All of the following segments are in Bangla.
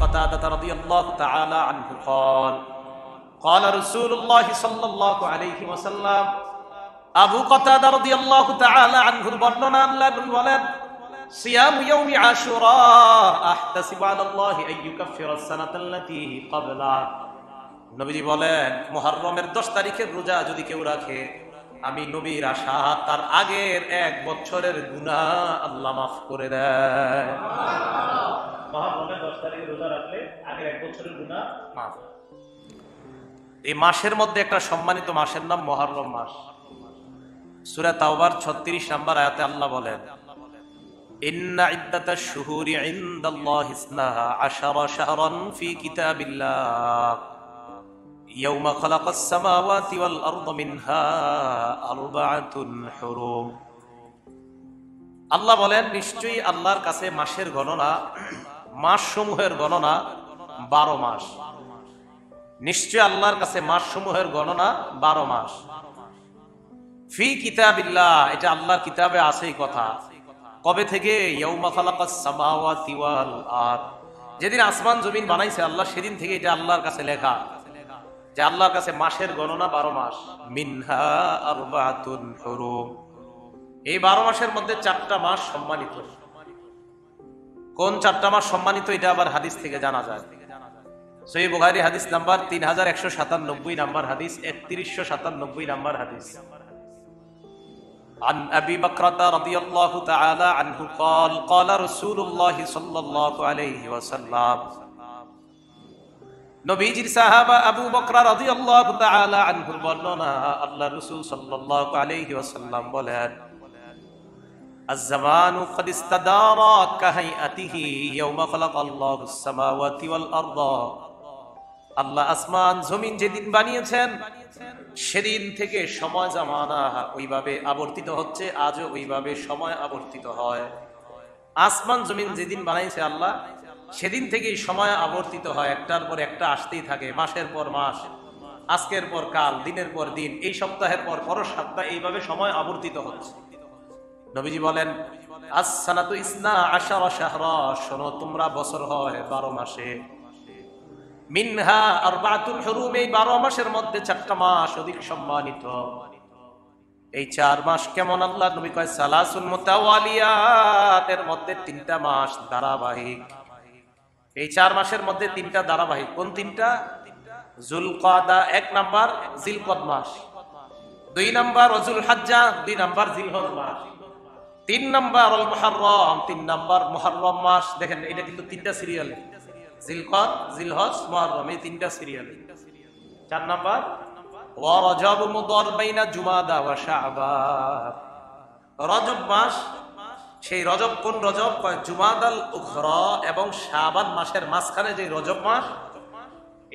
قتادة رضي الله تعالى عنه قال قال رسول الله صلى الله عليه وسلم আবু কাতাদা রাদিয়াল্লাহু তাআলা আনহুর বর্ণনা আল্লাহ বলেন সিয়াম ইয়াউমি আশুরা আহতাসিবু আলাল্লাহি আইয়ুকাফিরাস সানাতাল্লাতী ক্বাবলা। নবীজি বলেন মুহররমের 10 তারিখের রোজা যদি কেউ রাখে আমি নবীর আশা তার আগের 1 বছরের গুনাহ আল্লাহ মাফ করে দেয়। মুহররমের 10 তারিখের রোজা রাখলে আগের 1 বছরের গুনাহ মাফ। এই মাসের মধ্যে একটা সম্মানিত মাসের নাম মুহররম মাস। সূরা তাওবার 36 নম্বর আয়াতে আল্লাহ বলেন ইন্না ইদ্দাতাশ শুহুরি ইনদাল্লাহি 12 শাহরান ফি কিতাবিল্লাহ ইয়াওমা খালাকাস সামাওয়াতি ওয়াল আরদা মিনহা আরবাআতুন হুরুম। আল্লাহ বলেন নিশ্চয়ই আল্লাহর কাছে মাসের গণনা, মাসসমূহের গণনা 12 মাস। নিশ্চয়ই আল্লাহর কাছে মাসসমূহের গণনা 12 মাস। ফি কিতাবিল্লাহ, এটা আল্লাহর কিতাবে আছে এই কথা। কবে থেকে? ইয়াউমা খালাকাস সামাওয়াতি ওয়াল আরদ, যেদিন আসমান জমিন বানাইছে আল্লাহ সেদিন থেকে এটা আল্লাহর কাছে লেখা যে আল্লাহর কাছে মাসের গণনা 12 মাস। মিনহা আরবাআতুন হুরুম, এই 12 মাসের মধ্যে 4টা মাস সম্মানিত। কোন 4টা মাস সম্মানিত এটা আবার হাদিস থেকে জানা যায়। সহিহ বুখারী হাদিস নাম্বার 3197 নাম্বার হাদিস, 3197 নাম্বার হাদিস। عن أبي بكرة رضي الله تعالى عنه قال قال رسول الله صلى الله عليه وسلم নবীজির সাহাবা আবু বকর রাদিয়াল্লাহু তাআলা আনহুর বর্ণনা আল্লাহর রাসূল সাল্লাল্লাহু আলাইহি ওয়াসাল্লাম বলেন আয-জামানু ক্বাদ ইস্তাদারা কাহাইআতিহি ইয়াওমা খালাকাল্লাহুস সামাওয়াতি ওয়াল আরদা। আল্লাহ আসমান জমিন যেদিন বানিয়েছেন সেদিন থেকে সময় জামানা ওইভাবে আবর্তিত হচ্ছে, আজও ওইভাবে সময় আবর্তিত হয়। আসমান জমিন যেদিন বানাইছে আল্লাহ সেদিন থেকেই সময় আবর্তিত হয়, একটার পর একটা আসতেই থাকে, মাসের পর মাস, আজকের পর কাল, দিনের পর দিন, এই সপ্তাহের পর পর সপ্তাহ, এইভাবে সময় আবর্তিত হচ্ছে। নবীজি বলেন আস-সানাতু ইসনা আশারা শাহরা, শোনো তোমরা বছর হয় 12 মাসে। মিনহা আরবাআতুন হুরুম, এই 12 মাসের মধ্যে 4টা মাস অধিক সম্মানিত। এই 4 মাস কেমন? আল্লাহ নবী কয় সালাসুন মুতাওয়ালিয়াত, এর মধ্যে 3টা মাস ধারাবাহিক। এই 4 মাসের মধ্যে 3টা ধারাবাহিক। কোন 3টা? যুলকাদা 1 নাম্বার, জিলকদ মাস 2 নাম্বার, যুলহজ্জা 2 নাম্বার, জিলহজ মাস 3 নাম্বার, আল মুহররম 3 নাম্বার, মুহররম মাস। দেখেন এটা কিন্তু 3টা সিরিয়ালে, জিলকদ, জিলহজ, মুহররম, এই 3টা সিরিয়ালে। 4 নাম্বার ওয়া রজব মুদার বাইনা জুমাদা ওয়া শাবান, রজব মাস। সেই রজব কোন রজব? কয় জুমাদাল উখরা এবং শাবান মাসের মাঝখানে যে রজব মাস,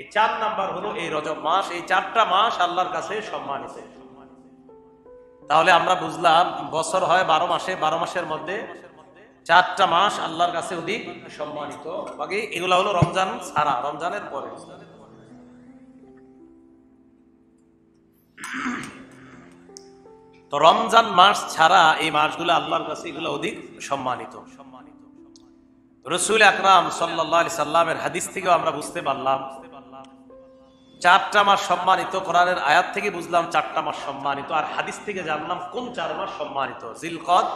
এই 4 নাম্বার হলো এই রজব মাস। এই 4টা মাস আল্লাহর কাছে সম্মানিত। তাহলে আমরা বুঝলাম বছর হয় 12 মাসে, 12 মাসের মধ্যে 4টা মাস আল্লাহর কাছে অধিক সম্মানিত। বাকি এগুলা হলো রমজান ছাড়া, রমজানের পরে। তো রমজান মাস ছাড়া এই মাসগুলো আল্লাহর কাছে এগুলো অধিক সম্মানিত। রাসূল আকরাম সাল্লাল্লাহু আলাইহি সাল্লামের হাদিস থেকে আমরা বুঝতে পারলাম 4টা মাস সম্মানিত। কোরআনের আয়াত থেকে বুঝলাম 4টা মাস সম্মানিত, আর হাদিস থেকে জানলাম কোন 4 মাস সম্মানিত। জিলকদ,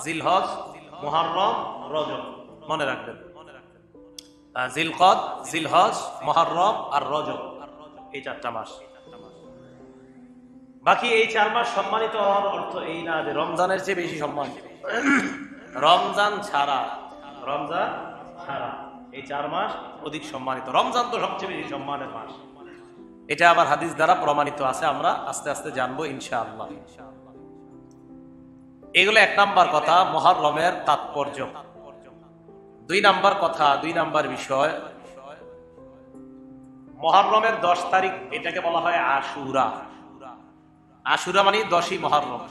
জিলহজ, মুহররম, রজব। মনে রাখবেন জিলকদ, জিলহজ, মুহররম আর রজব, এই 4টা মাস। বাকি এই 4 মাস সম্মানিত হওয়ার অর্থ এই না যে রমজানের চেয়ে বেশি সম্মানিত। রমজান ছাড়া, রমজান ছাড়া এই 4 মাস অধিক সম্মানিত। রমজান তো সবচেয়ে বেশি সম্মানের মাস, এটা আবার হাদিস দ্বারা প্রমাণিত আছে। আমরা আস্তে আস্তে জানবো ইনশাআল্লাহ। এগুলো 1 নাম্বার কথা, মুহররমের তাৎপর্য। 2 নাম্বার কথা, 2 নাম্বার বিষয়, মুহররমের 10 তারিখ এটাকে বলা হয় আশুরা। আশুরা মানে 10ই মুহররম।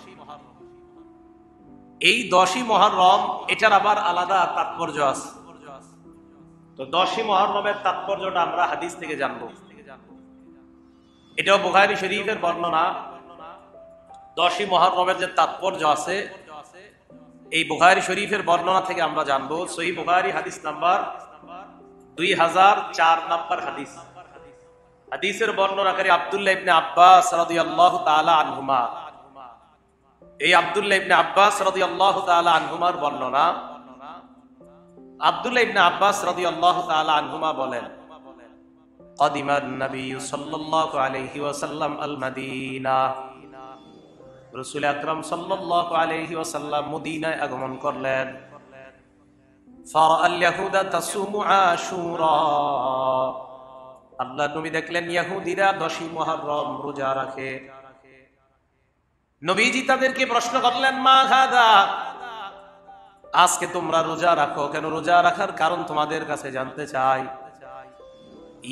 এই 10ই মুহররম এটার আবার আলাদা তাৎপর্য আছে। তো 10ই মুহররমের তাৎপর্যটা আমরা হাদিস থেকে জানবো। এটাও বুখারী শরীফের বর্ণনা। 10ই মুহররমের যে তাৎপর্য আছে এই বুখারী শরীফের বর্ণনা থেকে আমরা জানবো। সহিহ বুখারী হাদিস নাম্বার 2004 নম্বর হাদিস। হাদিসের বর্ণনাকারী আব্দুল্লাহ ইবনে আব্বাস রাদিয়াল্লাহু তাআলা আনহুমা। এই আব্দুল্লাহ ইবনে আব্বাস রাদিয়াল্লাহু তাআলা আনহুমার বর্ণনা। আব্দুল্লাহ ইবনে আব্বাস রাদিয়াল্লাহু তাআলা আনহুমা বলেন, قدم النبي صلى الله عليه وسلم المدينة। রাসূল আকরাম সাল্লাল্লাহু আলাইহি ওয়াসাল্লাম মদিনায় আগমন করলেন। ফারাআল ইয়াহুদা তাসুমু আশুরা। আল্লাহর নবী দেখলেন ইহুদিরা 10ই মুহররম রোজা রাখে। নবীজি তাদেরকে প্রশ্ন করলেন, মা হাদা, আজকে তোমরা রোজা রাখো কেন? রোজা রাখার কারণ তোমাদের কাছে জানতে চাই।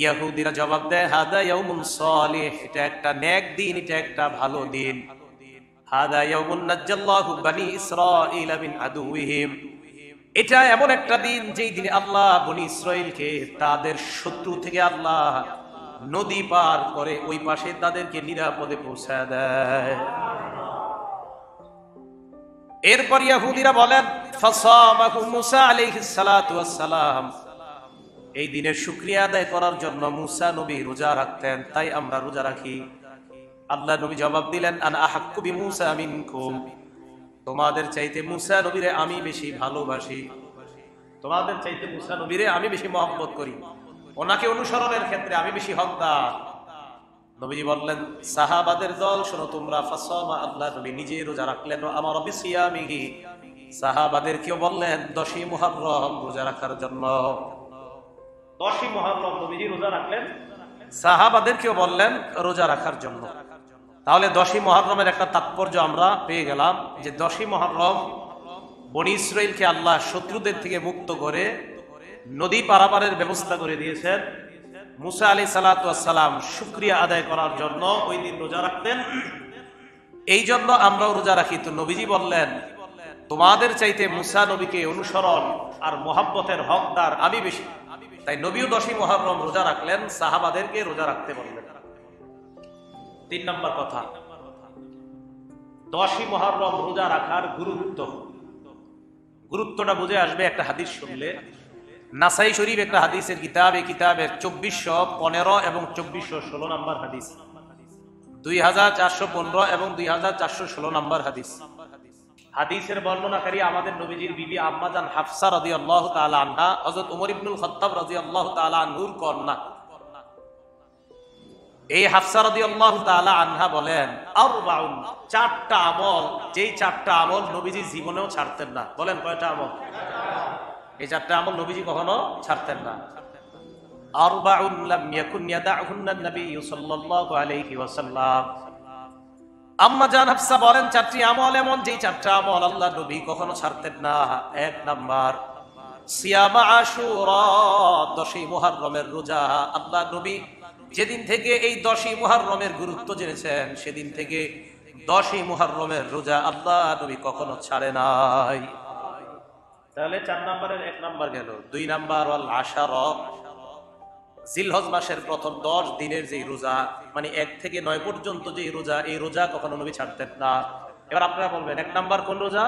ইহুদিরা জবাব দেয়, হাদা ইয়াউমুন সালিহ, এটা একটা নেক দিন, এটা একটা ভালো দিন। হাদা ইয়াউমুন নাজ্জাল্লাহু বনি ইসরাঈল মিন আদুইহিম, এটা এমন একটা দিন যেই দিনে আল্লাহ বনি ইসরাঈলকে তাদের শত্রু থেকে আল্লাহ নদী পার করে ওই পাশে তাদেরকে নিরাপদে পৌঁছায় দেয়। এরপর ইহুদিরা বলেন, ফাসামাহু মুসা আলাইহিস সালাতু ওয়াস সালাম, এই দিনের শুকরিয়া আদায় করার জন্য মুসা নবী রোজা রাখতেন, তাই আমরা রোজা রাখি। আল্লাহ নবী জবাব দিলেন, আনা আহাক্কু বিমুসা মিনকুম, তোমাদের চাইতে মুসা নবীরে আমি বেশি ভালোবাসি, তোমাদের চাইতে মুসা নবীরে আমি বেশি মহব্বত করি, ওনাকে অনুসরণের ক্ষেত্রে আমি বেশি হকদার। নবীজি বললেন, সাহাবাদের দল শোনো তোমরা। ফাসামা, আল্লাহ নবী নিজে রোজা রাখলেন। আমার বিসিয়ামিহি, সাহাবাদেরকেও বললেন 10ই মুহররম রোজা রাখার জন্য। 10ই মুহররম নবীজি রোজা রাখলেন, সাহাবাদেরকেও বললেন রোজা রাখার জন্য। তাহলে 10ই মুহররমের একটা তাৎপর্য আমরা পেয়ে গেলাম যে 10ই মুহররম বনি ইসরাইলকে আল্লাহ শত্রুদের থেকে মুক্ত করে নদী পারাপারের ব্যবস্থা করে দিয়েছেন। মুসা আলাইহিস সালাতু ওয়াস সালাম শুকরিয়া আদায় করার জন্য ওই দিন রোজা রাখতেন। এই জন্য আমরাও রোজা রাখি। তো নবীজি বললেন, তোমাদের চাইতে মুসা নবীকে অনুসরণ আর মহব্বতের হকদার আমি বেশি, তাই নবীও 10ই মুহররম রোজা রাখলেন, সাহাবাদেরকে রোজা রাখতে বললেন। 3 নম্বর কথা, 10ই মুহররম রোজা রাখার গুরুত্বটা বুঝে আসবে একটা হাদিস শুনলে। নাসাই শরীফ একটা হাদিসের কিতাব, এই কিতাবের 2415 এবং 2416 নম্বর হাদিস, 2415 এবং 2416 নম্বর হাদিস। হাদিসের বর্ণনাকারী আমাদের নবীজির বিবি আম্মা জান হাফসা রাদিয়াল্লাহু তাআলা আনহা, হযরত ওমর ইবনুল খাত্তাব রাদিয়াল্লাহু তাআলা আনহুর কন্যা। এই হাফসা রাদিয়াল্লাহু তাআলা আনহা বলেন, আরবাউন, 4টা আমল, যেই 4টা আমল নবীজি জীবনেও ছাড়তেন না। বলেন কয়টা আমল? এই 4টা আমল নবীজি কখনো ছাড়তেন না। আরবাউন লাম ইয়াকুন ইয়াদাউহুন্না নবী সাল্লাল্লাহু আলাইহি ওয়াসাল্লাম। আম্মা জান হাফসা বলেন 4টি আমল এমন, যেই 4টা আমল আল্লাহ নবী কখনো ছাড়তেন না। 1 নাম্বার, সিয়াম আশুরা, 10ই মুহররমের রোজা। আল্লাহ নবী যেদিন থেকে এই 10ই মুহররমের গুরুত্ব জেনেছেন, সেদিন থেকে 10ই মুহররমের রোজা আল্লাহ নবী কখনো ছাড়ে নাই। তাহলে 4 নম্বরের 1 নাম্বার গেল। 2 নাম্বার, ওয়াল আশারা, জিলহজ মাসের প্রথম 10 দিনের যে রোজা, মানে 1 থেকে 9 পর্যন্ত যে রোজা, এই রোজা কখনো নবী ছাড়তেন না। এবার আপনারা বলবেন, 1 নাম্বার কোন রোজা?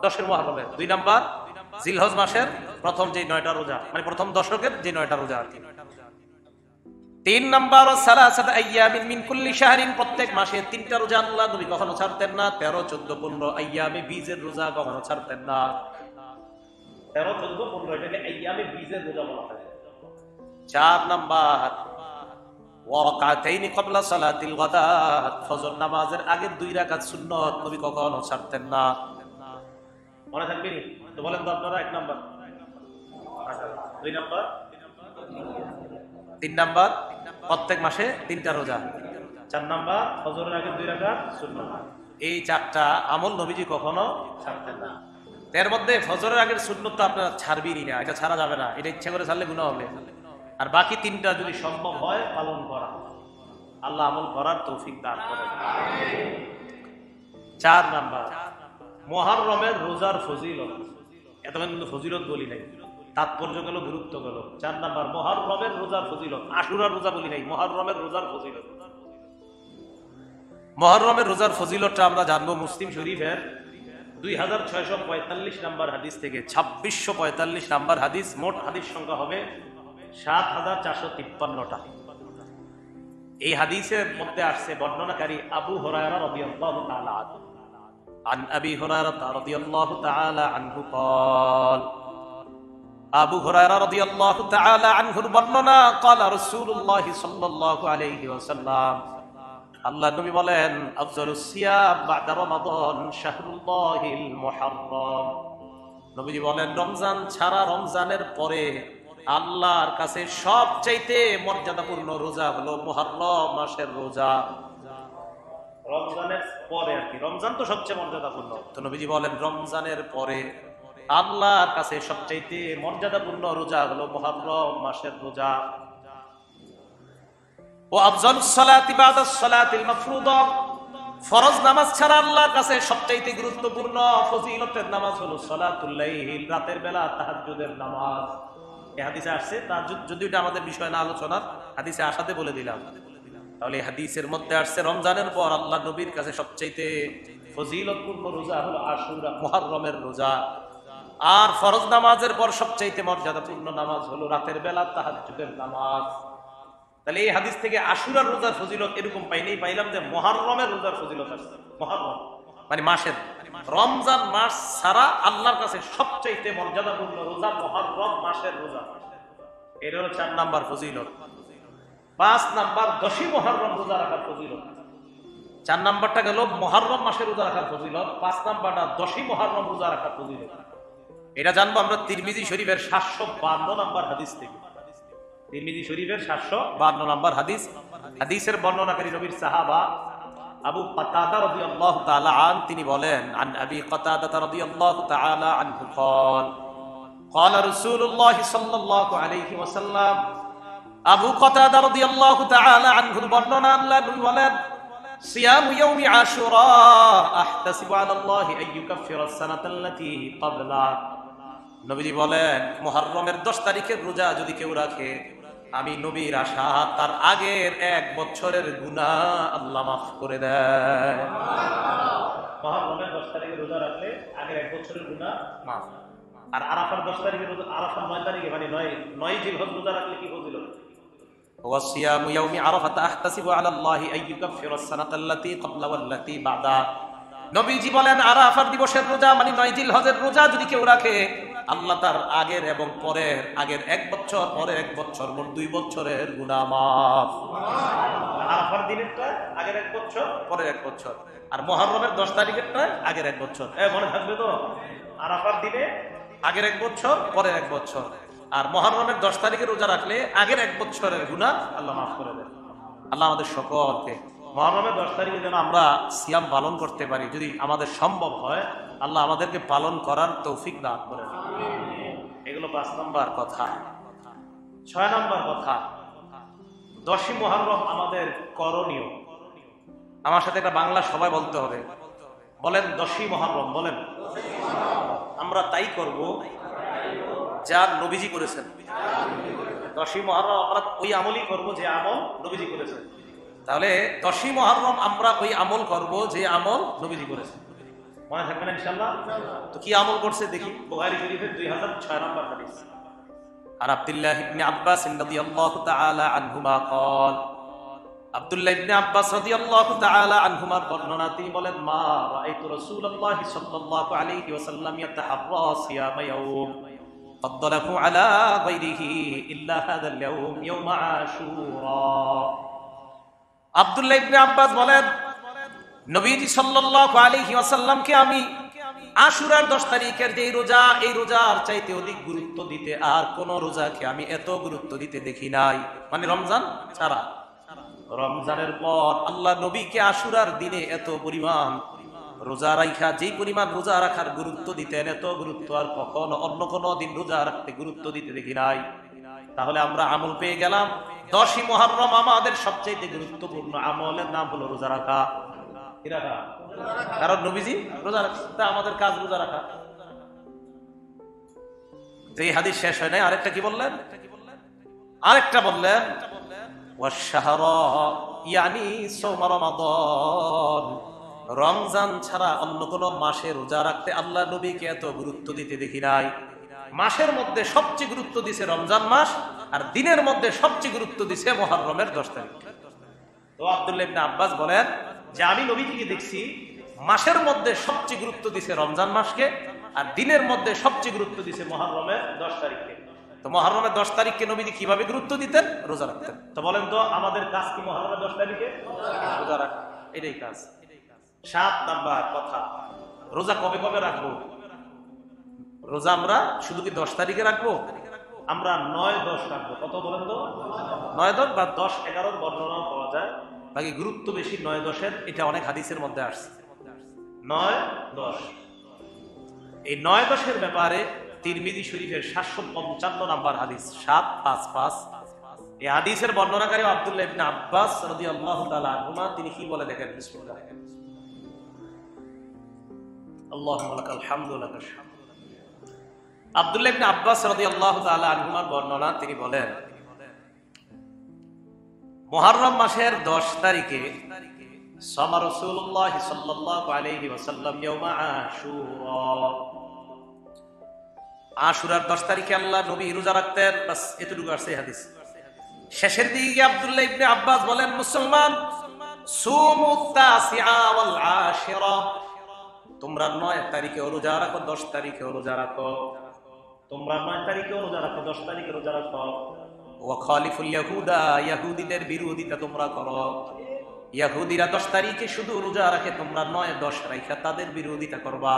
10ই মুহররমের। 2 নাম্বার জিলহজ মাসের প্রথম যে 9টা রোজা, মানে প্রথম দশকের যে 9টা রোজা আর কি। 3 নাম্বার, সালাসাত আইয়ামিন মিন কুল্লি শাহরিন, প্রত্যেক মাসে 3টা রোজা আল্লাহ নবী কখনো ছাড়তেন না। 13, 14, 15 আইয়ামে বীজের রোজা কখনো ছাড়তেন না। 13, 14, 15 এটাকে আইয়ামে বীজের রোজা বলা হয়। 4 নাম্বার, ওয়া রাকাতাইনি ক্বাবলা সালাতিল গাদাত, ফজর নামাজের আগে 2 রাকাত সুন্নাত নবী কখনো ছাড়তেন না। মনে থাকবে নি? তো বলেন তো আপনারা 1 নাম্বার, 2 নাম্বার, 3 নাম্বার, প্রত্যেক মাসে 3টা রোজা। 4 নাম্বার, ফজরের আগে 2 রাকাত সুন্নাত। এই 4টা আমল নবীজি কখনো ছাড়তেন না। এর মধ্যে ফজরের আগের সুন্নত তো আপনারা ছাড়বেনই না, এটা ছাড়া যাবে না, এটা ইচ্ছা করে ছাড়লে গুনাহ হবে। আর বাকি 3টা যদি সম্ভব হয় পালন করা, আল্লাহ আমল করার তৌফিক দান করেন। 4 নাম্বার, মুহররমের রোজার ফজিলত। এতক্ষণ কিন্তু ফজিলত বলি নাই, তাৎপর্য গেল, গুরুত্ব গেল। 4 নাম্বার, মুহররমের রোজার ফজিলত। আশুরার রোজা বলি নাই, মুহররমের রোজার ফজিলত। মুহররমের রোজার ফজিলতটা আমরা জানবো মুসলিম শরীফের 2645 নাম্বার হাদিস থেকে 2645 নাম্বার হাদিস, মোট হাদিস সংখ্যা হবে 7453টা। এই হাদিসের মধ্যে আসছে বর্ণনাকারী আবু হুরায়রা রাদিয়াল্লাহু তাআলা আনহু। عن أبي هريرة رضي الله تعالى عنه قال আবু হুরায়রা রাদিয়াল্লাহু তাআলা আনহুর বর্ণনা قال رسول الله صلى الله عليه وسلم আল্লাহ নবী বলেন আফজালুস সিয়াম বাদা রমাদান শাহরুল্লাহিল মুহাররম। নবীজি বলেন রমজান ছাড়া রমজানের পরে আল্লাহর কাছে সবচাইতে মর্যাদাপূর্ণ রোজা হলো মুহররম মাসের রোজা। রমজানের পরে আর কি, রমজান তো সবচেয়ে মর্যাদাপূর্ণ, তো নবীজি বলেন রমজানের পরে আল্লাহর কাছে সবচাইতে মর্যাদাপূর্ণ রোজা হলো মুহররম মাসের রোজা। ও আফজালুস সালাতি বাদাস সালাতিল মাফরুদা, ফরজ নামাজ ছাড়া আল্লাহর কাছে সবচাইতে গুরুত্বপূর্ণ ফজিলতের নামাজ হলো সালাতুল লাইল, রাতের বেলা তাহাজ্জুদের নামাজ। এই হাদিসে আসছে, তাহাজ্জুদ যদিও এটা আমাদের বিষয় না আলোচনার, হাদিসে আসাতে বলে দিলাম। তাহলে এই হাদিসের মধ্যে আসছে রমজানের পর আল্লাহ নবীর কাছে সবচাইতে ফজিলতপূর্ণ রোজা হলো আশুরা, মুহররমের রোজা। আর ফরজ নামাজের পর সবচাইতে মর্যাদাপূর্ণ নামাজ হলো রাতের বেলা তাহাজ্জুদের নামাজ। তাহলে এই হাদিস থেকে আশুরার রোজার ফজিলত এরকম পাইনি, পাইলাম যে মুহররমের রোজার ফজিলত আছে। মুহররম মানে মাসের, রমজান মাস ছাড়া আল্লাহর কাছে সবচাইতে মর্যাদাপূর্ণ রোজা মুহররম মাসের রোজা। এটা হলো 4 নাম্বার ফজিলত। 5 নাম্বার 10ই মুহররম রোজা রাখার ফজিলত। 4 নাম্বারটা গেল মুহররম মাসের রোজা রাখার ফজিলত, 5 নাম্বারটা 10ই মুহররম রোজা রাখার ফজিলত। এটা জানবো আমরা তিরমিজি শরীফের 752 নাম্বার হাদিস থেকে। তিরমিজি শরীফের 752 নাম্বার হাদিস। হাদিসের বর্ণনাকারী নবীর সাহাবা আবু কাতাদা রাদিয়াল্লাহু তাআলা আন, তিনি বলেন আন আবি কাতাদা রাদিয়াল্লাহু তাআলা আনহু قال قال رسول الله صلى الله عليه وسلم আবু কাতাদা রাদিয়াল্লাহু তাআলা আনহুর বর্ণনা, আল্লাহ নবী বলেন সিয়ামু ইয়াউমি আশুরা আহতাসিবু আলা আল্লাহি আন ইউকাফিরা আস-সানাতাল্লাতী ক্বাবলা। নবীজি বলেন মুহররমের 10 তারিখের রোজা যদি কেউ রাখে, আমি নবীর আশা তার আগের 1 বছরের গুনাহ আল্লাহ মাফ করে দেয়। মুহররমের 10 তারিখের রোজা রাখলে আগের 1 বছরের গুনাহ মাফ। আর আরাফার 10 তারিখের রোজা, আরাফার 9 তারিখে মানে 9 জিলহজ রোজা রাখলে কি ফজিলত? ওয়াসিয়ামু ইয়াউমি আরাফাত আহতাসিবু আলা আল্লাহি আন ইউকাফিরা আস-সানাতাল্লাতী ক্বাবলা ওয়াল্লাতী বা'দা। নবীজি বলেন আরাফার দিবসের রোজা মানে 9 জিলহজের রোজা যদি কেউ রাখে, আল্লাহ তার আগের এবং পরের, আগের 1 বছর পরের 1 বছর, মোট 2 বছরের গুনাহ মাফ। আরাফার দিনেরটা আগের 1 বছর পরের 1 বছর, আর মুহররমের 10 তারিখেরটা আগের 1 বছর। মনে থাকবে তো? আরাফার দিনে আগের 1 বছর পরের 1 বছর, আর মুহররমের 10 তারিখে রোজা রাখলে আগের 1 বছরের গুনাহ আল্লাহ মাফ করে দেন। আল্লাহ আমাদের সকলকে মুহররমের 10 তারিখে যেন আমরা সিয়াম পালন করতে পারি, যদি আমাদের সম্ভব হয় আল্লাহ আমাদেরকে পালন করার তৌফিক দান করেন। এগুলো 5 নাম্বার কথা। 6 নাম্বার কথা, 10ই মুহররম আমাদের করণীয়। আমার সাথে একটা বাংলা সবাই বলতে হবে, বলেন 10ই মুহররম, বলেন। আমরা তাই করব যা নবীজি করেছেন। 10ই মুহররম আমরা ওই আমলই করব যে আমল নবীজি করেছেন। তাহলে 10ই মুহররম আমরা ওই আমল করব যে আমল নবীজি করেছেন। মনে থাকবে না ইনশাআল্লাহ? তো কি আমল করছে দেখি। বুখারী শরীফের 2006 নম্বর হাদিস। আর আব্দুল্লাহ ইবনে আব্বাস রাদিয়াল্লাহু তাআলা আনহুমা قال, আব্দুল্লাহ ইবনে আব্বাস রাদিয়াল্লাহু তাআলা আনহুমার বর্ণনা, তিনি বলেন মা রাআইতু রাসূলুল্লাহ সাল্লাল্লাহু আলাইহি ওয়াসাল্লাম ইয়াতাহাররা সিয়াম ইয়াউম ফাদদালাহু আলা গায়রিহি ইল্লা হাদাল ইয়াউম ইয়াউম আশুরা। আব্দুল্লাহ ইবনে আব্বাস বলেন নবীজি সাল্লাল্লাহু আলাইহি ওয়াসাল্লামকে আমি আশুরার 10 তারিখের যে রোজা, এই রোজার চাইতে অধিক গুরুত্ব দিতে আর কোন রোজাকে আমি এত গুরুত্ব দিতে দেখি নাই, মানে রমজান ছাড়া। রমজানের পর আল্লাহ নবীকে আশুরার দিনে এত পরিমাণ রোজা রাখা, যেই পরিমাণ রোজা রাখার গুরুত্ব দিতেন, এত গুরুত্ব আর কখনো অন্য কোনো দিন রোজা রাখতে গুরুত্ব দিতে দেখি নাই। তাহলে আমরা আমল পেয়ে গেলাম। 10ই মুহররম আমাদের সবচেয়ে গুরুত্বপূর্ণ আমলের নাম হলো রোজা রাখা। কারণ নবীজি রোজা রাখতে, আমাদের কাজ রোজা রাখা। যে হাদিস শেষ হয় নাই, আরেকটা কি বললেন? আরেকটা বললেন ওয়াশহারা ইয়ানি সাওম রমাদান, রমজান ছাড়া অন্য কোন মাসে রোজা রাখতে আল্লাহ নবীকে এত গুরুত্ব দিতে দেখি নাই। মাসের মধ্যে সবচেয়ে গুরুত্ব দিছে রমজান মাস, আর দিনের মধ্যে সবচেয়ে গুরুত্ব দিছে মুহররমের 10 তারিখ। তো আব্দুল্লাহ ইবনে আব্বাস বলেন যে আমি নবীকে দেখছি মাসের মধ্যে সবচেয়ে গুরুত্ব দিছে রমজান মাসকে, আর দিনের মধ্যে সবচেয়ে গুরুত্ব দিছে মুহররমের 10 তারিখকে। তো মুহররমের 10 তারিখকে নবীজি কিভাবে গুরুত্ব দিতেন? রোজা রাখতেন। তো বলেন তো আমাদের কাজ কি মুহররমের 10 তারিখে রোজা রাখা? এটাই কাজ। 7 নাম্বার কথা, রোজা কবে কবে রাখবো? রোজা আমরা শুধু কি 10 তারিখে রাখবো? আমরা 9-10 রাখবো। কত বলেন তো? 9-10 বা 10-11 বর্ণনাও পাওয়া যায়, বাকি গুরুত্ব বেশি 9-10-এর। এটা অনেক হাদিসের মধ্যে আসছে 9-10। এই 9-10-এর ব্যাপারে তিরমিজি শরীফের 755 নাম্বার হাদিস 755, এই হাদিসের বর্ণনাকারী আব্দুল্লাহ ইবনে আব্বাস রাদিয়াল্লাহু তাআলা আনহুমা, তিনি কি বলে দেখেন, বিসমিল্লাহ। আল্লাহুম্মা লাকাল হামদু ওয়া লাকাশ শামদ। আব্দুল্লাহ ইবনে আব্বাস রাদিয়াল্লাহু তাআলা আনহুমার বর্ণনা, তিনি বলেন মুহররম মাসের 10 তারিখে সামা রাসূলুল্লাহ সাল্লাল্লাহু আলাইহি ওয়াসাল্লাম ইয়াউমা আশুরা। আশুরার 10 তারিখে আল্লাহ নবী রোজা রাখতেন। বাস এতটুকু আসছে হাদিস। শেষের দিকে আব্দুল্লাহ ইবনে আব্বাস বলেন, মুসলমান সুমুত তাসিআ ওয়াল আশিরা, তোমরা 9 তারিখে রোজা রাখো, 10 তারিখে রোজা রাখো। তোমরা 9 তারিখে রোজা রাখো, 10 তারিখে রোজা রাখো। ওয়া খালিফুল ইয়াহুদা, ইহুদীদের বিরোধিতা তোমরা করো। ইহুদিরা 10 তারিখে শুধু রোজা রাখে, তোমরা 9-10 রাখা তাদের বিরোধিতা করবা।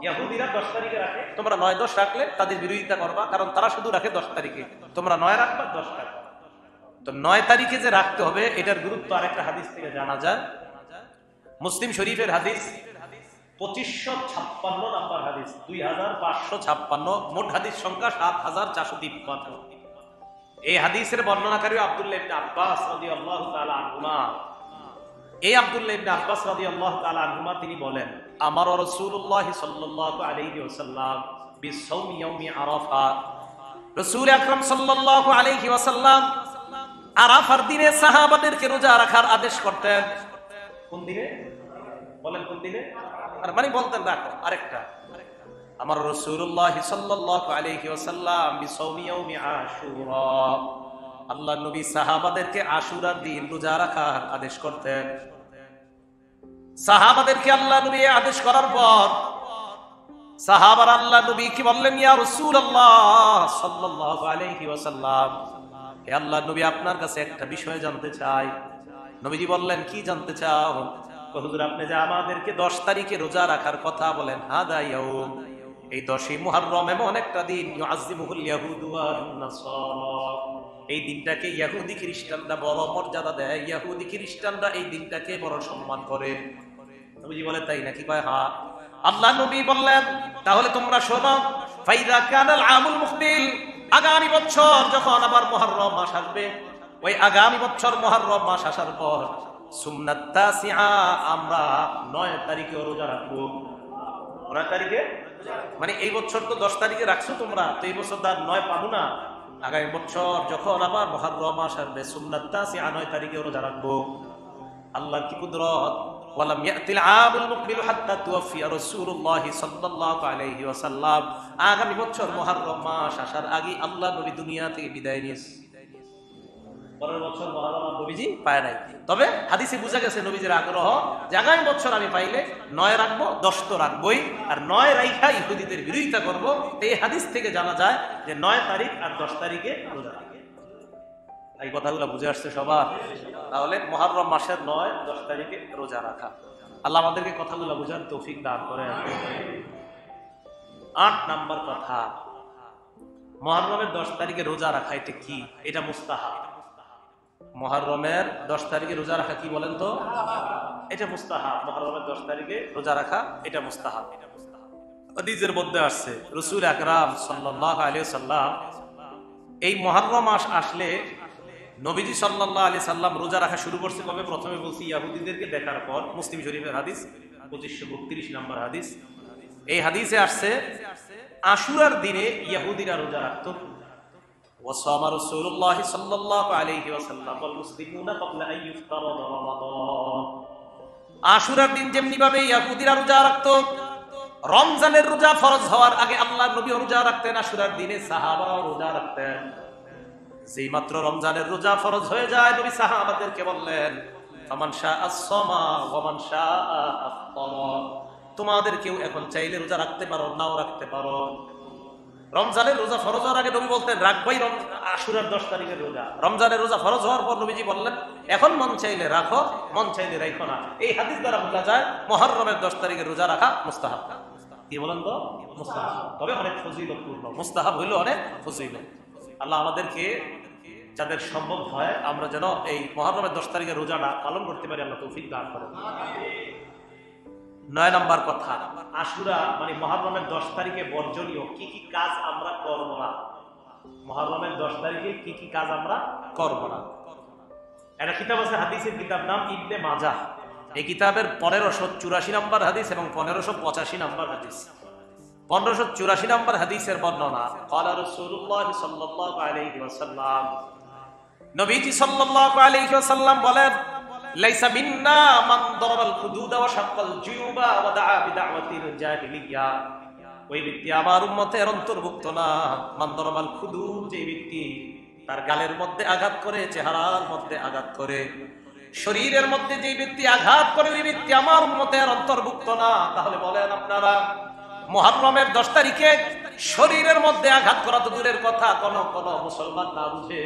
ইহুদিরা 10 তারিখে রাখে, তোমরা 9-10 রাখলে তাদের বিরোধিতা করবা, কারণ তারা শুধু রাখে 10 তারিখে, তোমরা 9 রাখবা, 10 রাখবা। তো 9 তারিখে যে রাখতে হবে এটার গুরুত্ব আরেকটা হাদিস থেকে জানা যায়। মুসলিম শরীফের হাদিস 2556 নাম্বার হাদিস, 2556, মোট হাদিস সংখ্যা 7453। এই হাদিসের বর্ণনাকারী আব্দুল্লাহ ইবনে আব্বাস রাদিয়াল্লাহু তাআলা আনহুমা। এই আব্দুল্লাহ ইবনে আব্বাস রাদিয়াল্লাহু তাআলা আনহুমা তিনি বলেন, আমার রাসূলুল্লাহ সাল্লাল্লাহু আলাইহি ওয়াসাল্লাম বিসাওমি ইয়াউমি আরাফা, রাসূল আকরাম সাল্লাল্লাহু আলাইহি ওয়াসাল্লাম আরাফার দিনে সাহাবাদেরকে রোজা রাখার আদেশ করতেন। কোন দিনে বলেন? কোন দিনে? আর মানে বলতেন রাখো। আরেকটা, আমার রাসূলুল্লাহ সাল্লাল্লাহু আলাইহি ওয়াসাল্লাম বিসাওমি ইয়াউমি আশুরা, আল্লাহ নবী সাহাবাদেরকে আশুরার দিন রোজা রাখার আদেশ করতেন। সাহাবাদেরকে আল্লাহ নবী আদেশ করার পর সাহাবারা আল্লাহ নবী কি বললেন, ইয়া রাসূলুল্লাহ সাল্লাল্লাহু আলাইহি ওয়াসাল্লাম, হে আল্লাহ নবী আপনার কাছে একটা বিষয় জানতে চাই। নবীজি বললেন, কি জানতে চাও? হুজুর আপনি যে আমাদেরকে 10 তারিখে রোজা রাখার কথা বলেন, হাদা ইয়াউম, এই 10ই মুহররম এমন একটা দিন, ইউআযিমুহুল ইয়াহুদু ওয়ান নাসারা, এই দিনটাকে ইহুদি খ্রিস্টানরা বড় মর্যাদা দেয়, ইহুদি খ্রিস্টানরা এই দিনটাকে বড় সম্মান করে। নবীজি বলে, তাই নাকি? কয় হ্যাঁ। আল্লাহ নবী বললেন, তাহলে তোমরা শোনো, ফাইদা কানাল আমুল মুকবিল, আগামী বছর যখন আবার মুহররম মাস আসবে, ওই আগামী বছর মুহররম মাস আসার পর সুন্নাত তাসিআ, আমরা 9 তারিখে রোজা রাখবো। 9 তারিখে মানে এই বছর তো 10 তারিখে রাখছো তোমরা, তো এই বছর তার 9 পাবো না। আগামী বছর যখন আবার মুহররম মাস আসবে, সুন্নাত তাসিআ 9 তারিখে রোজা রাখবো। আল্লাহর কি কুদরত! ওয়ালাম ইয়াতিল আমুল মুকবিল হাত্তা তুওফিয়া রাসূলুল্লাহ সাল্লাল্লাহু আলাইহি ওয়াসাল্লাম, আগামী বছর মুহররম মাস আসার আগে আল্লাহ নবী দুনিয়া থেকে বিদায় নিয়েছে। পরের বছর মুহররম নবীজি পায় নাই। তবে হাদিসে বোঝা গেছে নবীজির আগ্রহ যে আগামী বছর আমি পাইলে 9 রাখবো, 10 তো রাখবই, আর 9 রাইখা ইহুদিদের বিরোধিতা করবো। এই হাদিস থেকে জানা যায় যে 9 তারিখ আর 10 তারিখে রোজা রাখবে। এই কথাগুলো বুঝে আসছে সবার? তাহলে মুহররম মাসের 9-10 তারিখে রোজা রাখা। আল্লাহ আমাদেরকে কথাগুলো বুঝার তৌফিক দান করেন। 8 নাম্বার কথা, মুহররমের 10 তারিখে রোজা রাখা এটা কি? এটা মুস্তাহাব। মুহররমের 10 তারিখে রোজা রাখা কি বলেন তো? এটা মুস্তাহাব। মুহররমের 10 তারিখে রোজা রাখা এটা মুস্তাহাব। হাদিসের মধ্যে আসছে রাসূল আকরাম সাল্লাল্লাহু আলাইহি ওয়াসাল্লাম এই মুহররম মাস আসলে নবীজি সাল্লাল্লাহু আলাইহি সাল্লাম রোজা রাখা শুরু করছে কবে? প্রথমে বলছি ইহুদিদেরকে দেখার পর। মুসলিম শরীফের হাদিস 2532 নম্বর হাদিস। এই হাদিসে আসছে আশুরার দিনে ইহুদিরা রোজা রাখত। ওয়াসামা রাসূলুল্লাহ সাল্লাল্লাহু আলাইহি ওয়াসাল্লাম ওয়াল মুসলিমুনা ক্বাবলা আন ইফতারাদা রমাদান। আশুরার দিন যেমনি ভাবে ইহুদিরা রোজা রাখতো, রমজানের রোজা ফরজ হওয়ার আগে আল্লাহর নবী রোজা রাখতেন, আশুরার দিনে সাহাবারাও রোজা রাখতেন। যেই মাত্র রমজানের রোজা ফরজ হয়ে যায়, নবী সাহাবাদেরকে বললেন, ফামান শাআ সামা ওয়া মান শাআ আফতারা, তোমাদের কেউ এখন চাইলে রোজা রাখতে পারো, নাও রাখতে পারো। রমজানের রোজা ফরজ হওয়ার আগে নবী বলতেন রাখবাই আশুরার 10 তারিখের রোজা। রমজানের রোজা ফরজ হওয়ার পর নবীজি বললেন এখন মন চাইলে রাখো, মন চাইলে রাখো না। এই হাদিস দ্বারা বোঝা যায় মুহররমের 10 তারিখের রোজা রাখা মুস্তাহাব। কি বলেন তো? মুস্তাহাব, তবে অনেক ফজিলতপূর্ণ। মুস্তাহাব হইল অনেক ফজিলত। আল্লাহ আমাদেরকে যাদের সম্ভব হয় আমরা যেন এই মুহররমের 10 তারিখের রোজাটা পালন করতে পারি, আল্লাহ তৌফিক দান করেন। 9 নম্বর কথা, আশুরা মানে মুহররমের 10 তারিখে বর্জনীয় কি কি কাজ আমরা করব না। মুহররমের 10 তারিখে কি কি কাজ আমরা করব না। একটা কিতাব আছে, হাদিসের কিতাব, নাম ইবনে মাজাহ। এই কিতাবের 1584 নম্বর হাদিস এবং 1585 নম্বর হাদিস। 1584 নম্বর হাদিসের বর্ণনা, ক্বালা রাসূলুল্লাহ সাল্লাল্লাহু আলাইহি ওয়াসাল্লাম, নবীজি সাল্লাল্লাহু আলাইহি ওয়াসাল্লাম বলেন, লাইসা মিন্না মান দারাবাল হুদুদা ওয়া শাক্কাল জিয়ুবা ওয়া দাআ বিদাওয়াতিল জাহিলিয়া। ওই ব্যক্তি আমার উম্মতের অন্তর্ভুক্ত না। মান দারাবাল হুদুদ, যে ব্যক্তি তার গালের মধ্যে আঘাত করে, চেহারার মধ্যে আঘাত করে, শরীরের মধ্যে যে ব্যক্তি আঘাত করে, ওই ব্যক্তি আমার উম্মতের অন্তর্ভুক্ত না। তাহলে বলেন আপনারা, মুহররমের 10 তারিখে শরীরের মধ্যে আঘাত করা তো দূরের কথা, কোন মুসলমান না বুঝে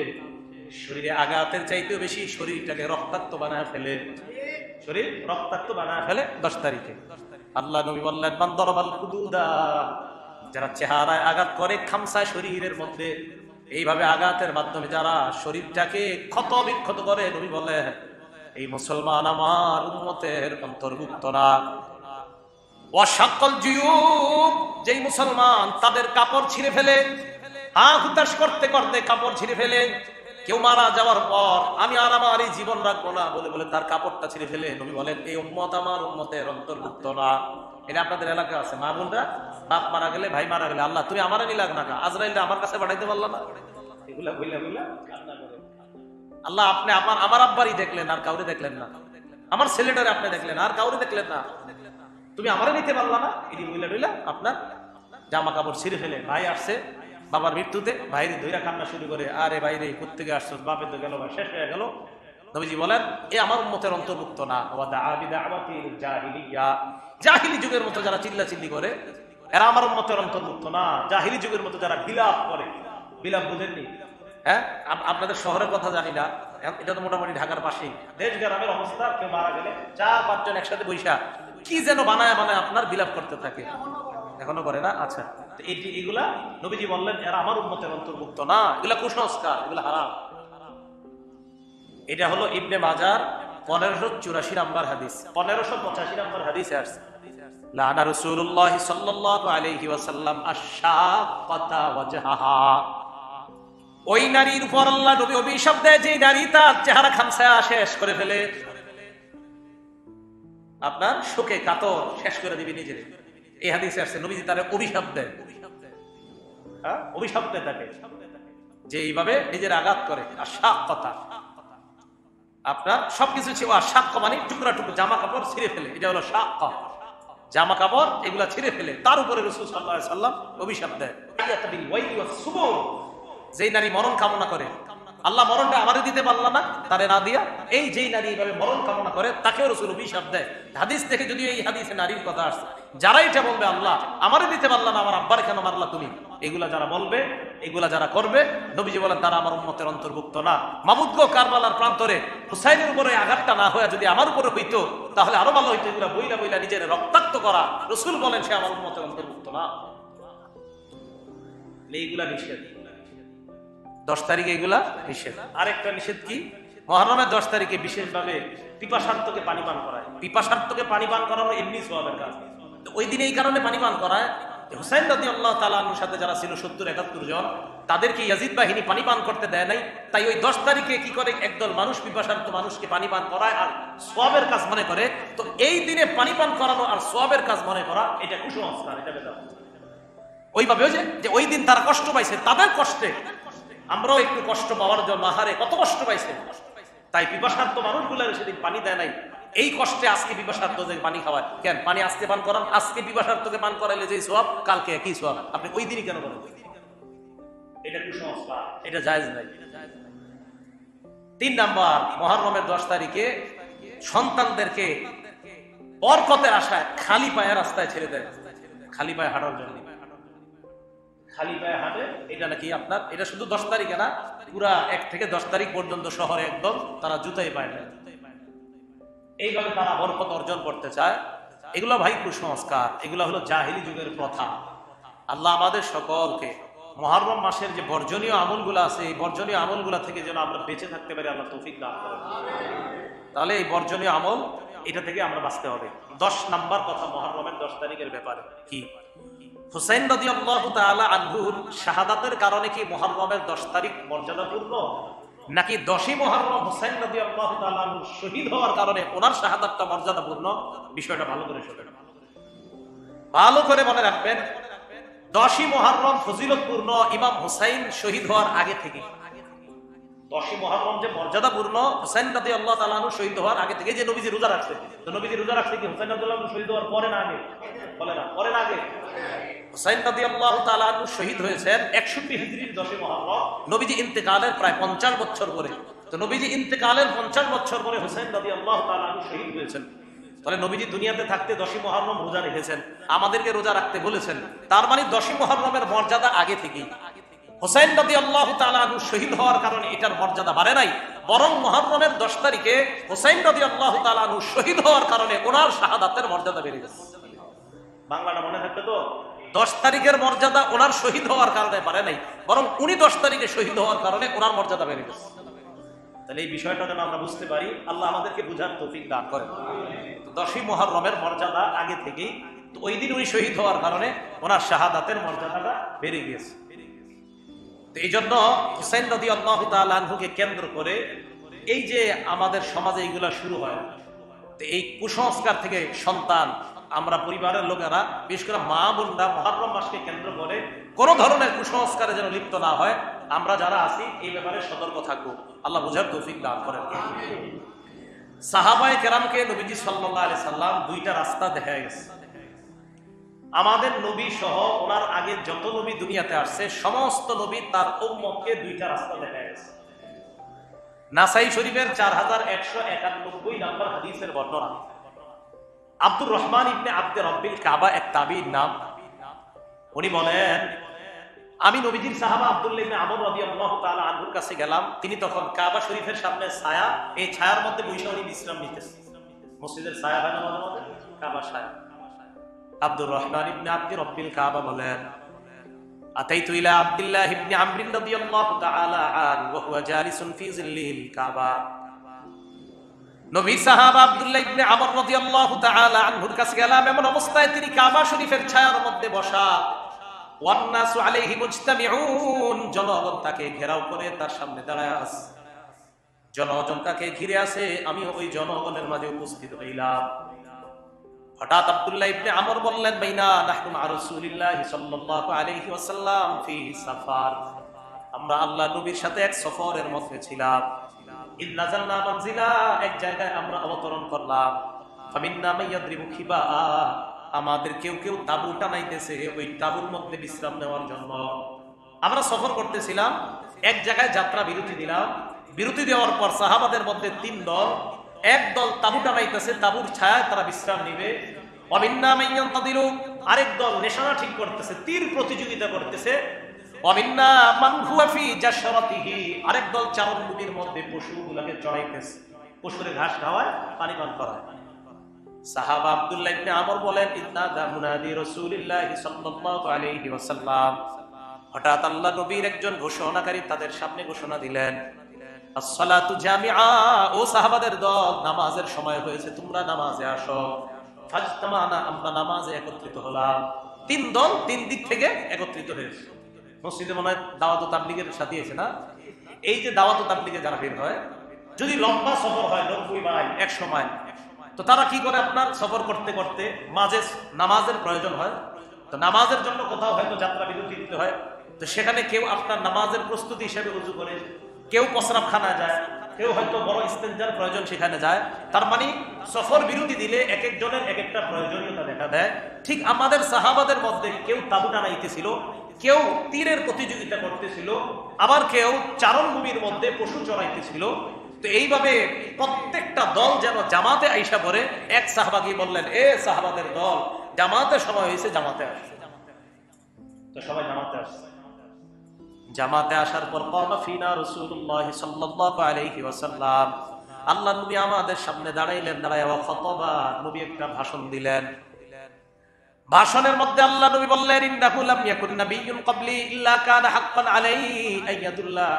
শরীরে আঘাতের চাইতেও বেশি শরীরটাকে রক্তাক্ত বানায় ফেলে, শরীর রক্তাক্ত বানায় ফেলে 10 তারিখে। আল্লাহ নবী বললেন, মান দারাবাল হুদুদা, যারা চেহারায় আঘাত করে, খামসায় শরীরের মধ্যে এইভাবে আঘাতের মাধ্যমে যারা শরীরটাকে ক্ষত বিক্ষত করে, নবী বলেন এই মুসলমান আমার উম্মতের অন্তর্ভুক্ত না। ওয়া শাক্কাল জিয়ুব, যেই মুসলমান তাদের কাপড় ছিঁড়ে ফেলে, হুতাশ করতে করতে কাপড় ছিঁড়ে ফেলে, কেউ মারা যাওয়ার পর আমি আর আমার এই জীবন রাখবো না বলে বলে তার কাপড়টা ছিঁড়ে ফেলে, নবী বলেন এই উম্মত আমার উম্মতের অন্তর্ভুক্ত না। এটা আপনাদের এলাকা আছে, মা বোনরা, বাপ মারা গেলে, ভাই মারা গেলে, আল্লাহ তুমি আমারে নিলাগ না, আজরাইলটা আমার কাছে পাঠাইতে পারলা না, এগুলা বইলা বইলা কান্না করে। আল্লাহ আপনি আমার আব্বারই দেখলেন আর কাউরে দেখলেন না, আমার ছেলেটারে আপনি দেখলেন আর কাউরে দেখলেন না, তুমি আমারে নিতে পারলা না। এটি বইলা বইলা আপনার জামা কাপড় ছিঁড়ে ফেলে। ভাই আসছে বাবার মৃত্যুতে, ভাইরে ধইরা কান্না শুরু করে, আরে ভাইরে কোত্থেকে আসছো, বাপে তো গেল, শেষ হয়ে গেল। নবীজি বলেন এ আমার উম্মতের অন্তর্ভুক্ত না। জাহিলি যুগের মতো যারা চিল্লাচিল্লি করে, এরা আমার উম্মতের অন্তর্ভুক্ত না। জাহিলি যুগের মতো যারা বিলাপ করে, বিলাপ বুঝেননি? হ্যাঁ, আপনাদের শহরের কথা জানি না, এটা তো মোটামুটি ঢাকার পাশেই। দেশ গ্রামের অবস্থা, কেউ মারা গেলে 4-5 জন একসাথে বৈশা কি যেন বানায় বানায় আপনার বিলাপ করতে থাকে। এখনো করে না? আচ্ছা, এগুলা নবীজি বললেন এরা আমার উম্মতের অন্তর্ভুক্ত না, এগুলা কুসংস্কার, এগুলা হারাম। এটা হলো ইবনে মাজার 1584 নম্বর হাদিস। 1585 নম্বর হাদিসে আসছে, লানা রাসূলুল্লাহ সাল্লাল্লাহু আলাইহি ওয়াসাল্লাম আশ-শাক্কাতা ওয়াজহাহা। ওই নারীর উপর আল্লাহ নবী অভিশাপ দেয় যে নারী তার চেহারা খামসায়া শেষ করে ফেলে, আপনার শোকে কাতর শেষ করে দিবে নিজের। এই হাদিসে আসছে নবীজি তার অভিশাপ দেয়, অভিশাপ দেয় তাকে যে এইভাবে নিজের আঘাত করে। আর শাক্কাতা আপনার সবকিছু ছিল, আর শাক্কা মানে টুকরা টুকরা জামা কাপড় ছিঁড়ে ফেলে, এটা হলো শাক্কা। জামা কাপড় এগুলা ছিঁড়ে ফেলে, তার উপরে রাসূল সাল্লাল্লাহু আলাইহি ওয়াসাল্লাম অভিশাপ দেয়। যেই নারী মরণ কামনা করে, আল্লাহ মরণটা আমারে দিতে পারলা না, তারে না দিয়া, এই যেই নারী এইভাবে মরণ কামনা করে তাকেও রাসূল অভিশাপ দেয়। হাদিস থেকে যদিও এই হাদিসে নারীর কথা আসছে, যারা এটা বলবে আল্লাহ আমারে দিতে পারলা না, আমার আব্বার কেন মারলা তুমি, এগুলা যারা বলবে, এগুলা যারা করবে, নবীজি বলেন তারা আমার উম্মতের অন্তর্ভুক্ত না। মাবুদ গো, কারবালার প্রান্তরে হুসাইনের উপরে আঘাতটা না হয়ে যদি আমার উপরে হইতো তাহলে আরো ভালো হইতো। এগুলা বইলা বইলা নিজের রক্তাক্ত করা, রাসূল বলেন সে আমার উম্মতের অন্তর্ভুক্ত না। এইগুলা নিষেধ। 10 তারিখে এগুলা নিষেধ। আরেকটা নিষেধ কি, মুহররমের 10 তারিখে বিশেষভাবে পিপাসার্তকে পানি পান করায়। পিপাসার্তকে পানি পান করানো এমনি সওয়াবের কাজ। ওই দিনে এই কারণে পানি পান করায়, হুসাইন রাদিয়াল্লাহু তাআলা আনহুর সাথে যারা ছিল 70-71 জন, তাদেরকে ইয়াজিদ বাহিনী পানি পান করতে দেয় নাই। তাই ওই 10 তারিখে কি করে, একদল মানুষ পিপাসার্ত মানুষকে পানি পান করায় আর সওয়াবের কাজ মনে করে। তো এই দিনে পানি পান করানো আর সওয়াবের কাজ মনে করা, এটা কুসংস্কার, এটা বেদাত। ওইভাবে যে ওই দিন তারা কষ্ট পাইছে, তাদের কষ্টে আমরাও একটু কষ্ট পাওয়ার জন্য, আহারে কত কষ্ট পাইছে, তাই পিপাসার্ত মানুষগুলো সেদিন পানি দেয় নাই, এই কষ্টে আজকে পিপাসার্থকে পানি খাওয়ায় কেন? পানি আজকে পান করান, আজকে পিপাসার্থকে পান করাইলে যে সওয়াব কালকে একই সওয়াব, আপনি ওই দিনই কেন করেন? এটা কুসংস্কার, এটা জায়েজ নাই। 3 নাম্বার, মুহররমের 10 তারিখে সন্তানদেরকে বরকতের আশায় খালি পায়ে রাস্তায় ছেড়ে দেয়, খালি পায়ে হাঁটার জন্য। খালি পায়ে হাঁটে, এটা নাকি আপনার, এটা শুধু 10 তারিখে না, পুরা 1 থেকে 10 তারিখ পর্যন্ত শহরে একদম তারা জুতাই পায় না। এইভাবে তারা বরকত অর্জন করতে চায়। এগুলো ভাই কুসংস্কার, এগুলো হলো জাহিলি যুগের প্রথা। আল্লাহ আমাদের সকলকে মুহররম মাসের যে বর্জনীয় আমলগুলো আছে, এই বর্জনীয় আমলগুলো থেকে যেন আমরা বেঁচে থাকতে পারি, আল্লাহ তৌফিক দান করেন। তাহলে এই বর্জনীয় আমল, এটা থেকে আমরা বাঁচতে হবে। 10 নাম্বার কথা মুহররমের 10 তারিখের ব্যাপারে কি, হুসাইন রাদিয়াল্লাহু তাআলা আনহুর শাহাদাতের কারণে কি মুহররমের 10 তারিখ মর্যাদাপূর্ণ, নাকি 10ই মুহররম হুসাইন রাদিয়াল্লাহু তাআলা আনহু শহীদ হওয়ার কারণে ওনার শাহাদাতটা মর্যাদাপূর্ণ? বিষয়টা ভালো করে শুনেন, ভালো করে মনে রাখবেন। 10ই মুহররম ফজিলতপূর্ণ ইমাম হুসাইন শহীদ হওয়ার আগে থেকে। 10ই মুহররম যে মর্যাদাপূর্ণ, হুসাইন রাদিয়াল্লাহু তাআলা আনহু শহীদ হওয়ার আগে থেকে। যে নবীজি রোজা রাখছে, তো নবীজি রোজা রাখছে কি হুসাইন রাদিয়াল্লাহু আনহু শহীদ হওয়ার পরে না আগে? বলে না, পরে না আগে? হুসাইন রাদিয়াল্লাহু তাআলা আনহু শহীদ হয়েছেন 61 হিজরির 10ই মুহররম, নবীজি ইন্তেকালের প্রায় 50 বছর পরে। তো নবীজি ইন্তেকালের 50 বছর পরে হুসাইন রাদিয়াল্লাহু তাআলা আনহু শহীদ হয়েছেন। তাহলে নবীজি দুনিয়াতে থাকতে 10ই মুহররম রোজা রেখেছেন, আমাদেরকে রোজা রাখতে বলেছেন। তার মানে 10ই মুহররমের মর্যাদা আগে থেকেই। হুসাইন রাদিয়াল্লাহু তাআলা আনহু শহীদ হওয়ার কারণে এটার মর্যাদা বাড়ে নাই, বরং মুহররমের 10 তারিখে হুসাইন রাদিয়াল্লাহু তাআলা আনহু শহীদ হওয়ার কারণে ওনার শাহাদাতের মর্যাদা বেড়ে গেছে। বাংলাটা মনে থাকবে তো? 10 তারিখের মর্যাদা ওনার শহীদ হওয়ার কারণে বাড়ে নাই, বরং উনি 10 তারিখে শহীদ হওয়ার কারণে ওনার মর্যাদা বেড়ে গেছে। তাহলে এই বিষয়টা যেন আমরা বুঝতে পারি, আল্লাহ আমাদেরকে বুঝার তৌফিক দান করেন। 10ই মুহররমের মর্যাদা আগে থেকেই, তো ওই দিন উনি শহীদ হওয়ার কারণে ওনার শাহাদাতের মর্যাদাটা বেড়ে গিয়েছে। তো এই জন্য হুসাইন রাদিয়াল্লাহু তাআলা আনহুকে কেন্দ্র করে এই যে আমাদের সমাজে এইগুলা শুরু হয়, তো এই কুসংস্কার থেকে সন্তান, আমরা পরিবারের লোকেরা, বিশেষ করে মা বোনরা মুহররম মাসকে কেন্দ্র করে কোনো ধরনের কুসংস্কারে যেন লিপ্ত না হয়, আমরা যারা আছি এই ব্যাপারে সতর্ক থাকবো। আল্লাহ বুঝার তৌফিক দান করেন। সাহাবায়ে কেরামকে নবীজি সাল্লাল্লাহু আলাইহি সাল্লাম 2টা রাস্তা দেখায় গেছে। আমাদের নবী সহ ওনার আগে যত নবী দুনিয়াতে আসছে, সমস্ত নবী তার উম্মতকে 2টা রাস্তা দেখায় গেছে। নাসাই শরীফের 4191 নম্বর হাদিসের বর্ণনা। আব্দুর রহমান ইবনে আব্দে রব্বিল কাবা এক তাবিঈর নাম। উনি বলেন, আমি নবীজির সাহাবা আব্দুল্লাহ ইবনে আমর রাদিয়াল্লাহু তাআলা আনহুর কাছে গেলাম। তিনি তখন কাবা শরীফের সামনে ছায়া, এই ছায়ার মধ্যে বসে উনি বিশ্রাম নিতেছেন। মসজিদের ছায়া হয় না মাঝে মাঝে, কাবার ছায়া। আব্দুর রহমান ইবনে আব্দে রব্বিল কাবা বলেন, আতাইতু ইলা আব্দুল্লাহ ইবনে আমর রাদিয়াল্লাহু তাআলা আনহু ওয়া হুয়া জালিসুন ফি জিল্লিল কাবা। নবী সাহাবা আব্দুল্লাহ ইবনে আমর রাদিয়াল্লাহু তাআলা আনহুর কাছে গেলাম, এমন অবস্থায় তিনি কাবা শরীফের ছায়ার মধ্যে বসা। ওয়ান নাসু আলাইহি মুজতামিউন, জনগণ তাকে ঘেরাও করে তার সামনে দাঁড়ায় আছে। জনগণ তাকে ঘিরে আছে, আমি ওই জনগণের মাঝে উপস্থিত হইলাম। হঠাৎ আব্দুল্লাহ ইবনে আমর বললেন, বাইনা নাহনু মা রাসূলিল্লাহি সাল্লাল্লাহু আলাইহি ওয়াসাল্লাম ফি সাফার, আমরা আল্লাহ নবীর সাথে এক সফরের মধ্যে ছিলাম। ইন্নাজালনা মানজিলা, এক জায়গায় আমরা অবতরণ করলাম। ফামিন্না মাইয়াদরিবু খিবা, আমাদের কেউ কেউ তাবু টানাইতেছে ওই তাবুর মধ্যে বিশ্রাম নেওয়ার জন্য। আমরা সফর করতেছিলাম, এক জায়গায় যাত্রা বিরতি দিলাম। বিরতি দেওয়ার পর সাহাবাদের মধ্যে 3 দল, এক দল তাবু টানাইতেছে, তাবুর ছায়ায় তারা বিশ্রাম নিবে। ওয়ামিন্না মাইয়ানতাদিলু, আরেক দল নিশানা ঠিক করতেছে, তীর প্রতিযোগিতা করতেছে। ওয়ামিন্না মান হুয়া ফি জাশরাতিহি, আরেক দল চারণভূমির মধ্যে পশুগুলোকে চড়াইতেছে, পশুর ঘাস খাওয়ায়, পানি পান করায়। সাহাবা আব্দুল্লাহ ইবনে আমর বলেন, ইন্নাদা মুনাদি রাসূলিল্লাহি সাল্লাল্লাহু আলাইহি ওয়াসাল্লাম, হঠাৎ আল্লাহ নবীর একজন ঘোষণাকারী তাদের সামনে ঘোষণা দিলেন, আসসালাতু জামিআ, ও সাহাবাদের দল, নামাজের সময় হয়েছে, তোমরা নামাজে আসো। ফাজতামানা, আমরা নামাজে একত্রিত হলাম। 3 দল 3 দিক থেকে একত্রিত হয়েছে। মসজিদে মনে হয় দাওয়াত ও তাবলীগের সাথে আছে না, এই যে দাওয়াত ও তাবলীগে যারা বের হয়, যদি লম্বা সফর হয় 90 মাইল 100 মাইল, তো তারা কি করে, আপনার সফর করতে করতে মাঝে নামাজের প্রয়োজন হয়। তো নামাজের জন্য কোথাও হয়তো যাত্রা বিরতি দিতে হয়। তো সেখানে কেউ আপনার নামাজের প্রস্তুতি হিসেবে উযু করে, কেউ প্রস্রাবখানা যায়, কেউ হয়তো বড় ইস্তেঞ্জার প্রয়োজন সেখানে যায়। তার মানে সফর বিরতি দিলে এক একজনের এক একটা প্রয়োজনীয়তা দেখা দেয়। ঠিক আমাদের সাহাবাদের মধ্যে কেউ তাবু টানাইতেছিল, কেউ তীরের প্রতিযোগিতা করতেছিল, আবার কেউ চারণভূমির মধ্যে পশু চড়াইতেছিল। তো এইভাবে প্রত্যেকটা দল যেন জামাতে আইসা পড়ে। এক সাহাবাকে বললেন, এ সাহাবাদের দল, জামাতে সময় হয়েছে, জামাতে আসছে। তো সবাই জামাতে আসছে। জামাতে আসার পর ক্বামা ফিনা রাসূলুল্লাহ সাল্লাল্লাহু আলাইহি ওয়াসাল্লাম, আল্লাহর নবী আমাদের সামনে দাঁড়াইলেন। দাঁড়ায় ওয়া খাতাবা, নবী একটা ভাষণ দিলেন। ভাষণের মধ্যে আল্লাহ নবী বললেন, ইন্নাহু লাম ইয়াকুন নাবিয়্যুন ক্বাবলি ইল্লা কানা হাক্কান আলাইহি আইয়াদুল্লা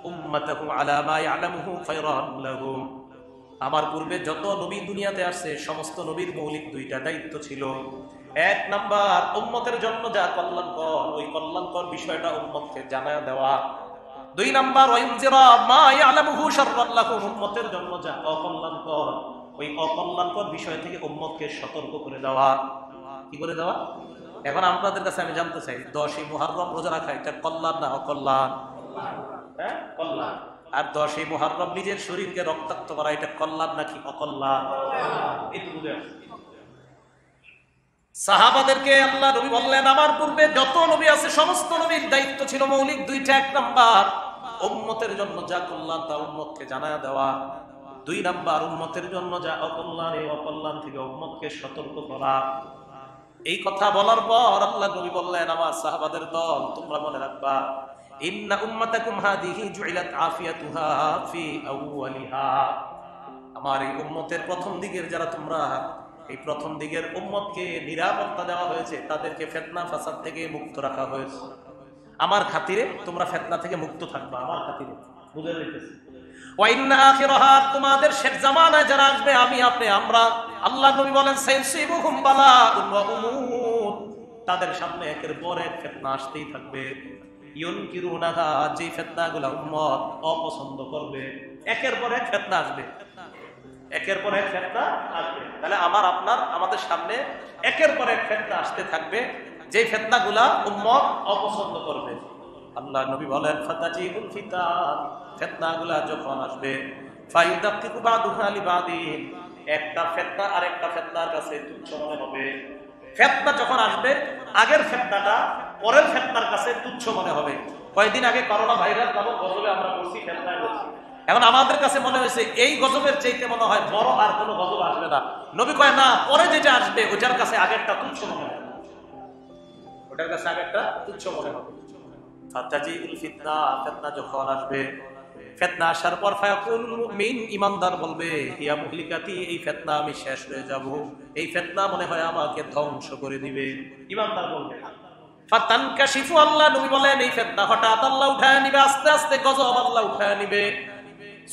উম্মাতাহু আলা মা ইয়ালামুহু খায়রান লাহুম। আমার পূর্বে যত নবী দুনিয়াতে আসছে সমস্ত নবীর মৌলিক দুইটা দায়িত্ব ছিল। এক নাম্বার, উম্মতের জন্য যা কল্যাণকর ওই কল্যাণকর বিষয়টা উম্মতকে জানায় দেওয়া। দুই নাম্বার, ওয়াইনজিরা মা ইয়ালামুহু শাররান লাহুম, উম্মতের জন্য যা অকল্যাণকর ওই অকল্যাণকর বিষয় থেকে উম্মতকে সতর্ক করে দেওয়া। কি করে দেওয়া? এখন আপনাদের কাছে আমি জানতে চাই, 10ই মুহররম রোজা রাখা এটা কল্যাণ না অকল্যাণ? হ্যাঁ, কল্যাণ। আর 10ই মুহররম নিজের শরীরকে রক্তাক্ত করা এটা কল্যাণ নাকি অকল্যাণ? সাহাবাদেরকে আল্লাহ নবী বললেন, আমার পূর্বে যত নবী আছে সমস্ত নবীর দায়িত্ব ছিল মৌলিক দুইটা। এক নাম্বার, উম্মতের জন্য যা কল্যাণ তা উম্মতকে জানায় দেওয়া। দুই নাম্বার, উম্মতের জন্য যা অকল্যাণ এই অকল্যাণ থেকে উম্মতকে সতর্ক করা। এই কথা বলার পর আল্লাহ নবী বললেন, আমার সাহাবাদের দল, তোমরা মনে রাখবা, ইন্না উম্মাতাকুম হাদিহি জুইলাত আফিয়াতুহা ফি আউয়ালিহা, আমার এই উম্মতের প্রথম দিকের যারা তোমরা, এই প্রথম দিকের উম্মতকে নিরাপত্তা দেওয়া হয়েছে, তাদেরকে ফিতনা ফাসাদ থেকে মুক্ত রাখা হয়েছে। আমার খাতিরে তোমরা ফিতনা থেকে মুক্ত থাকবা, আমার খাতিরে। বুঝে নিতেছি? ওয়া ইন্না আখিরাহা, তোমাদের শেষ জামানায় যারা আসবে, আমি আপনি আমরা, আল্লাহ নবী বলেন, সাইসিবুহুম বালাউন ওয়া উমুর, তাদের সামনে একের পর এক ফিতনা আসতেই থাকবে। ইউনকিরুনাহা, যে ফিতনাগুলো উম্মত অপছন্দ করবে, একের পর এক ফিতনা আসবে, একের পর এক ফিতনা আসবে। তাহলে আমার আপনার আমাদের সামনে একের পর এক ফিতনা আসতে থাকবে, যে ফিতনাগুলা উম্মত অপছন্দ করবে। আল্লাহ নবী বলেন, ফাতাজিউল ফিতান, ফিতনাগুলা যখন আসবে, ফায়ুদাক্কিকু বাদুহা লিবাদিন, একটা ফিতনা আরেকটা ফিতনার কাছে তুচ্ছ মনে হবে। ফিতনা যখন আসবে, আগের ফিতনাটা পরের ফিতনার কাছে তুচ্ছ মনে হবে। কয়েকদিন আগে করোনা ভাইরাস নামক গজবে আমরা বলছি, ফিতনায় বলছি। এখন আমাদের কাছে মনে হয়েছে এই গজবের চাইতে মনে হয় বড় আর কোনো গজব আসবে না। নবী কয়, না, পরে যেটা আসবে ওটার কাছে আগেরটা তুচ্ছ মনে হবে, ওটার কাছে আগেরটা তুচ্ছ মনে হবে। ফাতাজিউল ফিতনা, ফিতনা যখন আসবে, ফিতনা আসার পর ফায়াকুল মুমিন, ঈমানদার বলবে, ইয়া মুহলিকাতি, এই ফিতনা আমি শেষ হয়ে যাব, এই ফিতনা মনে হয় আমাকে ধ্বংস করে দিবে। ঈমানদার বলবে। ফাতানকাশিফু, আল্লাহ নবী বলেন, এই ফিতনা হঠাৎ আল্লাহ উঠায় নিবে, আস্তে আস্তে গজব আল্লাহ উঠায় নিবে।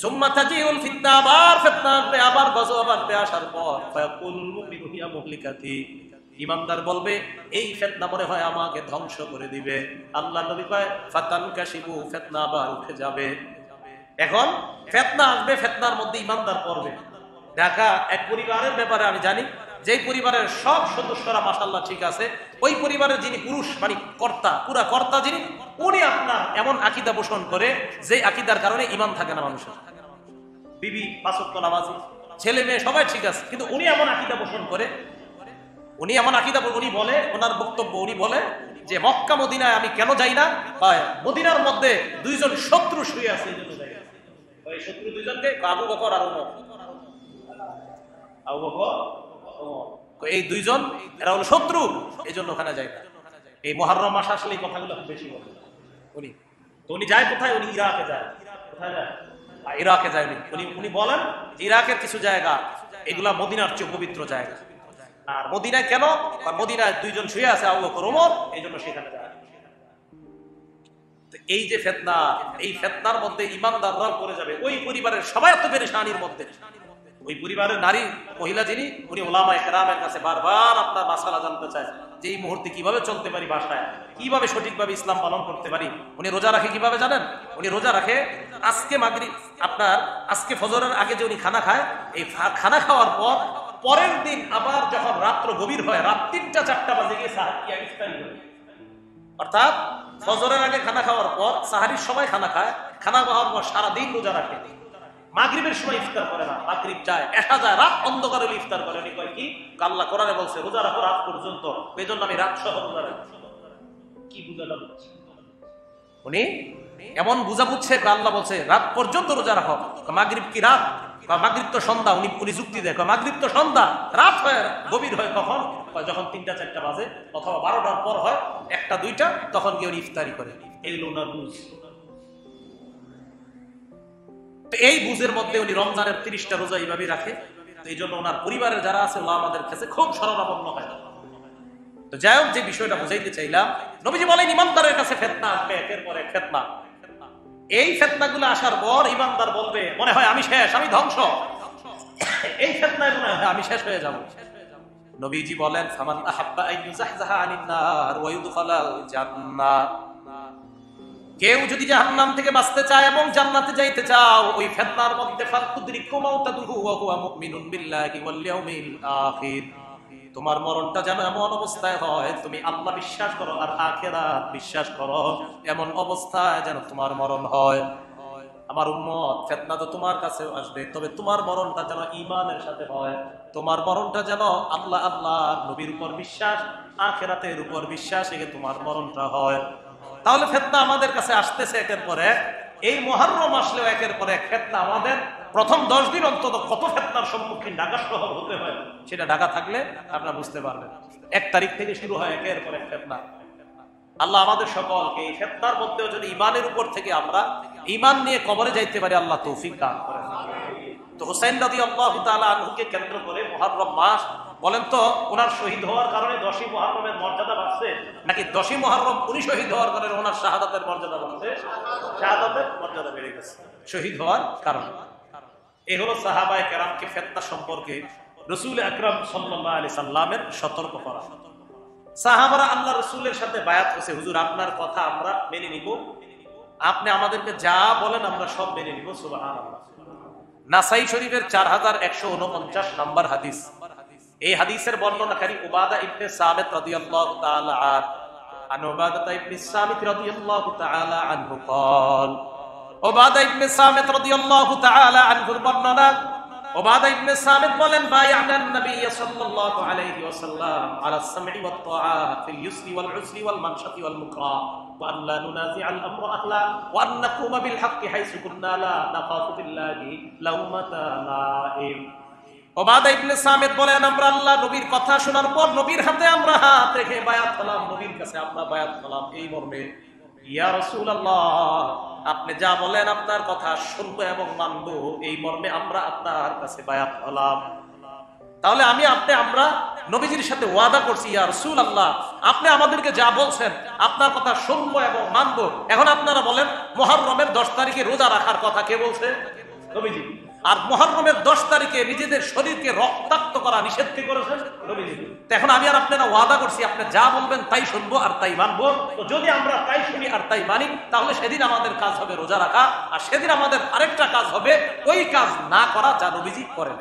সুম্মা তাজিউল ফিতনা, আবার ফিতনা আসবে, আবার গজব আসবে। আসার পর ফায়াকুল মুমিনু ইয়া মুহলিকাতি, ঈমানদার বলবে, এই ফিতনা মনে হয় আমাকে ধ্বংস করে দিবে। আল্লাহ নবী কয়, ফাতানকাশিফু, ফিতনা আবার উঠে যাবে। এখন ফিতনা আসবে, ফিতনার মধ্যে ঈমানদার পড়বে। ঢাকা এক পরিবারের ব্যাপারে আমি জানি, যে পরিবারের সব সদস্যরা মাশাআল্লাহ ঠিক আছে, ওই পরিবারের যিনি পুরুষ মানে কর্তা, পুরা কর্তা যিনি, উনি আপনার এমন আকীদা পোষণ করে যে আকীদার কারণে ঈমান থাকে না মানুষের। বিবি 5 ওয়াক্ত নামাজি, ছেলে মেয়ে সবাই ঠিক আছে, কিন্তু উনি এমন আকীদা পোষণ করে, উনি এমন আকীদা, উনি বলে, ওনার বক্তব্য, উনি বলে যে মক্কা মদিনায় আমি কেন যাই না, মদিনার মধ্যে দুইজন শত্রু শুয়ে আছে, এই জন্য যাই। ওই শত্রু দুইজনকে আবু বকর আর ওমর, আবু বকর এই দুইজন, এরা হলো শত্রু, এই জন্য ওখানে যায় না। এই মুহররম মাস আসলে এই কথাগুলো খুব বেশি বলে উনি। তো উনি যায় কোথায়? উনি ইরাকে যায়। কোথায় যায়? ইরাকে যায় উনি। উনি বলেন ইরাকের কিছু জায়গা এগুলা মদিনার চেয়ে পবিত্র জায়গা। আর মদিনায় কেন? মদিনায় দুইজন শুয়ে আছে, আবু বকর ওমর, এই জন্য সেখানে যায়। এই যে ফিতনা, এই ফিতনার মধ্যে ঈমানদাররা পড়ে যাবে। ওই পরিবারের সবাই এত পেরেশানির মধ্যে, ওই পরিবারের নারী মহিলা যিনি, উনি ওলামায়ে কেরামের কাছে বারবার আপনার মাসালা জানতে চায় যে এই মুহূর্তে কিভাবে চলতে পারি, বাসায় কিভাবে সঠিকভাবে ইসলাম পালন করতে পারি। উনি রোজা রাখে কিভাবে জানেন? উনি রোজা রাখে আজকে মাগরিব, আপনার আজকে ফজরের আগে যে উনি খানা খায়, এই খানা খাওয়ার পর পরের দিন আবার যখন রাত্র গভীর হয়, রাত 3টা-4টা বাজে গিয়ে ইফতারি করে। অর্থাৎ ফজরের আগে খানা খাওয়ার পর সাহারির সময় খানা খায়, খানা খাওয়ার পর সারাদিন রোজা রাখে। মাগরিবের সময় ইফতার করে না, মাগরিব যায় এসা যায়, রাত অন্ধকার হলে ইফতার করে। উনি কয় কি, আল্লাহ কোরআনে বলছে রোজা রাখো রাত পর্যন্ত, এই জন্য আমি রাত সহ রোজা রাখি। কি বুঝাটা বুঝছি, উনি এমন বুঝা বুঝছে, আল্লাহ বলছে রাত পর্যন্ত রোজা রাখো। মাগরিব কি রাত? মাগরিব তো সন্ধ্যা। উনি যুক্তি দেয় মাগরিব তো সন্ধ্যা, রাত হয় গভীর হয় কখন? যখন ৩টা-৪টা বাজে, অথবা 12টার পর হয়, 1টা-2টা, তখন গিয়ে উনি ইফতারি করে। এই হলো ওনার বুঝ। এই বুঝের মধ্যে উনি রমজানের 30টা রোজা এইভাবে রাখে। এই জন্য ওনার পরিবারের যারা আছে আমাদের কাছে খুব শরণাপন্ন হয়। তো যাই হোক, যে বিষয়টা বুঝাইতে চাইলাম, নবীজি বলেন ইমানদারের কাছে ফিতনা আসবে একের পর এক ফিতনা। এই ফিতনাগুলো আসার পর ইমানদার বলবে মনে হয় আমি শেষ, আমি ধ্বংস, এই ফিতনায় মনে হয় আমি শেষ হয়ে যাব। নবীজি বলেন ফামান আহাব্বা আন ইউযাহযাহা আনিন নার ওয়া ইউদখালাল জান্নাহ, কেউ যদি জাহান্নাম থেকে বাঁচতে চায় এবং জান্নাতে যাইতে চাও, ওই ফিতনার মধ্যে ফাতুদরিকু মাউতাহু ওয়া হুয়া মুমিনুন বিল্লাহি ওয়াল ইয়াউমিল আখির, তোমার মরণটা যেন এমন অবস্থায় হয় তুমি আল্লাহ বিশ্বাস করো আর আখিরাত বিশ্বাস করো, এমন অবস্থায় যেন তোমার মরণ হয়। আমার উম্মত, ফিতনা তো তোমার কাছে আসবে, তবে তোমার মরণটা যেন ঈমানের সাথে হয়, তোমার মরণটা যেন আল্লাহ নবীর উপর বিশ্বাস, আখিরাতের উপর বিশ্বাস, একে তোমার মরণটা হয়। তাহলে ফিতনা আমাদের কাছে আসতেছে একের পর এক। এই মুহররম আসলেও একের পর এক ফিতনা আমাদের। প্রথম 10 দিন অন্তত কত ফিতনার সম্মুখীন ঢাকা শহর হতে হয়, সেটা ঢাকা থাকলে আপনারা বুঝতে পারবেন। 1 তারিখ থেকে শুরু হয় একের পর এক ফিতনা। আল্লাহ আমাদের সকলকে এই ফিতনার মধ্যেও যদি ঈমানের উপর থেকে আমরা ঈমান নিয়ে কবরে যাইতে পারি, আল্লাহ তৌফিক দান করেন। তো হুসাইন রাদিয়াল্লাহু তাআলা আনহুকে কেন্দ্র করে মুহররম মাস, বলেন তো ওনার শহীদ হওয়ার কারণে 10ই মুহররমের মর্যাদা বাড়ছে, নাকি 10ই মুহররম উনি শহীদ হওয়ার কারণে ওনার শাহাদাতের মর্যাদা বাড়ছে? শাহাদাতের মর্যাদা বেড়ে গেছে শহীদ হওয়ার কারণে। এই হলো সাহাবায়ে কেরামকে ফিতনা সম্পর্কে রাসূল আকরাম সাল্লাল্লাহু আলাইহি সাল্লামের সতর্ক করা। সাহাবারা আল্লাহ রাসূলের সাথে বায়াত করেছে, হুজুর আপনার কথা আমরা মেনে নিব, আপনি আমাদেরকে যা বলেন আমরা সব মেনে নিব। সুবহানাল্লাহ। নাসাই শরীফের 4149 নম্বর হাদিস। এই হাদিসের বর্ণনাকারী উবাদা ইবনে সামিত রাদিয়াল্লাহু তাআলা আন উবাদা ইবনে সামিত রাদিয়াল্লাহু তাআলা আনহু قال, উবাদা ইবনে সামিত রাদিয়াল্লাহু তাআলা আনহুর বর্ণনা, উবাদা ইবনে সামিত বলেন বায়া'না নবী সাল্লাল্লাহু আলাইহি ওয়াসাল্লাম আলা সামঈ ওয়াত তাআত ফিল ইউসরি ওয়াল উসরি ওয়াল মানশাতি ওয়াল মুকরা ওয়া আন লা নুনাজি'আল আমরা আহলা ওয়া আন নাকুমা বিল হাক্কি হাইসু কুন্না লা নাখাফু বিল্লাহি লাউমাতা লাইম। উবাদা ইবনে সামিত বলেন আমরা আল্লাহ নবীর কথা শোনার পর নবীর হাতে আমরা হাত রেখে বায়াত হলাম, নবীর কাছে আমরা বায়াত হলাম এই মর্মে, ইয়া রাসূলুল্লাহ আপনি যা বলেন আপনার কথা শুনবো এবং মানবো, এই মর্মে আমরা আপনার কাছে বায়াত হলাম। তাহলে আমরা নবীজির সাথে ওয়াদা করছি, ইয়া রাসূলুল্লাহ আপনি আমাদেরকে যা বলছেন আপনার কথা শুনবো এবং মানবো। এখন আপনারা বলেন মুহররমের 10 তারিখে রোজা রাখার কথা কে বলছে? নবীজি। আর মুহররমের 10 তারিখে নিজেদের শরীরকে রক্তাক্ত করা নিষেধ কে করেছেন? নবীজি। এখন আমি আর আপনারা ওয়াদা করছি আপনি যা বলবেন তাই শুনবো আর তাই মানবো। তো যদি আমরা তাই শুনি আর তাই মানি, তাহলে সেদিন আমাদের কাজ হবে রোজা রাখা, আর সেদিন আমাদের আরেকটা কাজ হবে ওই কাজ না করা যা নবীজি করেন।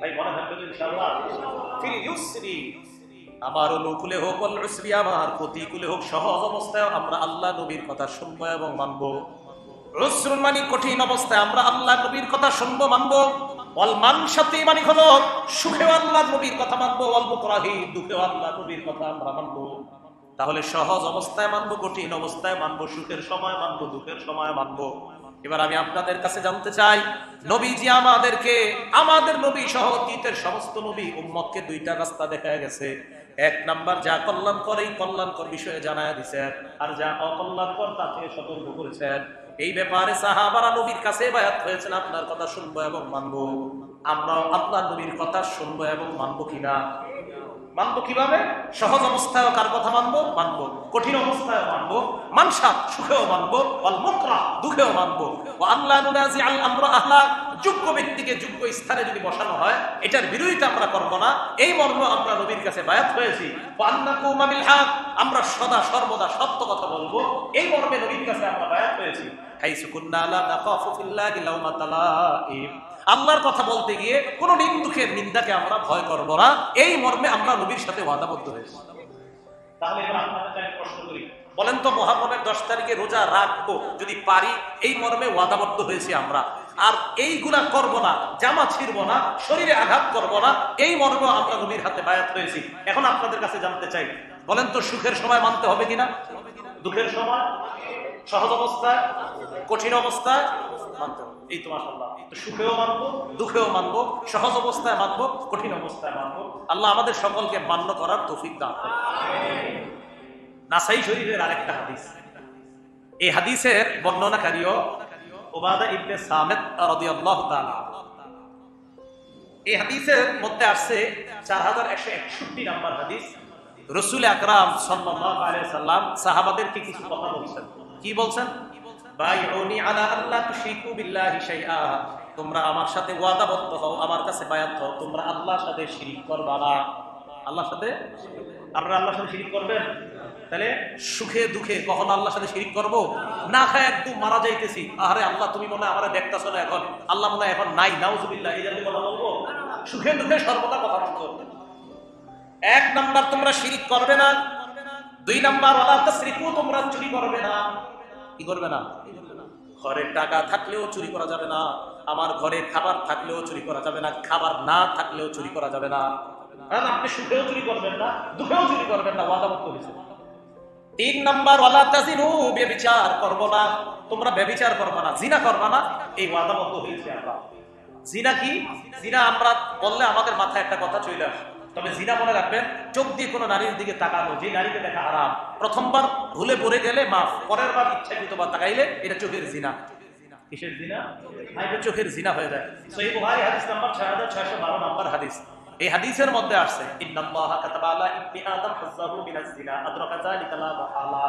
ভাই মনে থাকবে ইনশাআল্লাহ। ফিল ইউসরি, আমার অনুকূলে হোক ওয়াল উসরি, আমার প্রতিকূলে হোক, সহজ অবস্থায় আমরা আল্লাহ নবীর কথা শুনবো এবং মানবো। উসরুন মানে কঠিন অবস্থায় আমরা আল্লাহ নবীর কথা শুনবো মানবো। ওয়াল মানশাতি মানে হলো সুখে আল্লাহ নবীর কথা মানবো। ওয়াল মুকরাহি, দুঃখে আল্লাহ নবীর কথা আমরা মানবো। তাহলে সহজ অবস্থায় মানবো, কঠিন অবস্থায় মানবো, সুখের সময় মানবো, দুঃখের সময় মানবো। এবার আমি আপনাদের কাছে জানতে চাই, নবীজি আমাদেরকে, আমাদের নবী সহ অতীতের সমস্ত নবী উম্মতকে 2টা রাস্তা দেখায় গেছে। 1 নাম্বার যা কল্যাণকর এই কল্যাণকর বিষয়ে জানায় দিয়েছেন, আর যা অকল্যাণকর তা থেকে সতর্ক করেছেন। এই ব্যাপারে সাহাবারা নবীর কাছে বায়াত হয়েছেন আপনার কথা শুনবো এবং মানবো। আমরা আপনার নবীর কথা শুনবো এবং মানবো কিনা? মানবো কিভাবে? সহজ অবস্থায় কার কথা মানবো? মানবো। কঠিন অবস্থায় মানবো। মানসাত সুখেও মানবো, ওয়াল মুকরা দুঃখেও মানবো। ওয়া আল্লা নুনাজি'আল আমরা আহলা, যোগ্য ব্যক্তিকে যোগ্য স্থানে যদি বসানো হয় এটার বিরোধিতা আমরা করব না, এই মর্ম আমরা নবীর কাছে বায়াত হয়েছি। ওয়া আন্নাকুমা বিল হক, আমরা সদা সর্বদা সত্য কথা বলবো, এই মর্মে নবীর কাছে আমরা বায়াত হয়েছি। হাইসু কুন্না লা নাখাফু ফিল্লাহি লাউমাতা লাইম, আল্লাহর কথা বলতে গিয়ে কোন নিন্দুকের নিন্দাকে আমরা ভয় করব না, এই মর্মে আমরা নবীর সাথে ওয়াদাবদ্ধ হয়েছি। তাহলে এবার আপনাদের একটা প্রশ্ন করি, বলেন তো মুহররমের 10 তারিখে রোজা রাখবো যদি পারি, এই মর্মে ওয়াদাবদ্ধ হয়েছি আমরা, আর এইগুলা করব না, জামা ছিড়ব না, শরীরে আঘাত করব না, এই মর্মে আমরা নবীর হাতে বায়াত হয়েছি। এখন আপনাদের কাছে জানতে চাই, বলেন তো সুখের সময় মানতে হবে কিনা? দুঃখের সময়, সহজ অবস্থায়, কঠিন অবস্থায় মানতে হবে। এই তো মাশাআল্লাহ, তো সুখেও মানবো, দুঃখেও মানবো, সহজ অবস্থায় মানবো, কঠিন অবস্থায় মানবো। আল্লাহ আমাদের সকলকে মান্য করার তৌফিক দান করুন। নাসাই শরীফের আরেকটা হাদিস, এই হাদিসের বর্ণনাকারীও উবাদা ইবনে সামিত রাদিয়াল্লাহু তাআলা। এই হাদিসের মধ্যে আসছে 4161 নাম্বার হাদিস। রাসূল আকরাম সাল্লাল্লাহু আলাইহি সাল্লাম সাহাবাদেরকে কিছু কথা বলছেন। কি বলছেন? বাইউনি আলা আল্লা তুশরিকু বিল্লাহি শাইআ, তোমরা আমার সাথে ওয়াদাবদ্ধ হও, আমার কাছে বায়াত হও, তোমরা আল্লাহর সাথে শিরক করবা না। আল্লাহর সাথে, আপনারা আল্লাহর সাথে শিরক করবেন? তাহলে সুখে দুঃখে কখন আল্লাহর সাথে শিরক করব? না খায় একদম মারা যাইতেছি, আরে আল্লাহ তুমি মনে হয় আমারে দেখতাছো না, এখন আল্লাহ মনে হয় এখন নাই, নাউজুবিল্লাহ, এই জাতীয় কথা বলবো? সুখে দুঃখে সর্বদা কথা বলতে হবে। এক নাম্বার, তোমরা শিরক করবে না। দুই নাম্বার, ওয়ালা তাসরিকু, তোমরা চুরি করবে না। কি করবে না? ঘরে টাকা থাকলেও চুরি করা যাবে না, আমার ঘরে খাবার থাকলেও চুরি করা যাবে না, খাবার না থাকলেও চুরি করা যাবে না। কারণ আপনি সুখেও চুরি করবেন না, দুঃখেও চুরি করবেন না, ওয়াদাবদ্ধ হয়েছে। তিন নাম্বার, ওয়ালা তাজিনু, ব্যভিচার করবো না, তোমরা ব্যভিচার করবে না, জিনা করবে না, এই ওয়াদাবদ্ধ হয়েছে আমরা। জিনা কি? জিনা আমরা বললে আমাদের মাথায় একটা কথা চলে আসে, তবে জিনা মনে রাখবেন, চোখ দিয়ে কোনো নারীর দিকে তাকানো, যে নারীকে দেখা হারাম, প্রথমবার ভুলে পড়ে গেলে মাফ, পরের বার ইচ্ছাকৃতবার তাকাইলে এটা চোখের জিনা। কিসের জিনা? এটা চোখের জিনা হয়ে যায়। সহিহ বুখারী হাদিস নাম্বার 6612 নাম্বার হাদিস। এই হাদিসের মধ্যে আছে, ইন্নাল্লাহা কাতাবা আলা ইবনি আদম হাজ্জাহু মিনাজ জিনা আদরাকা যালিকা লা মাহালা।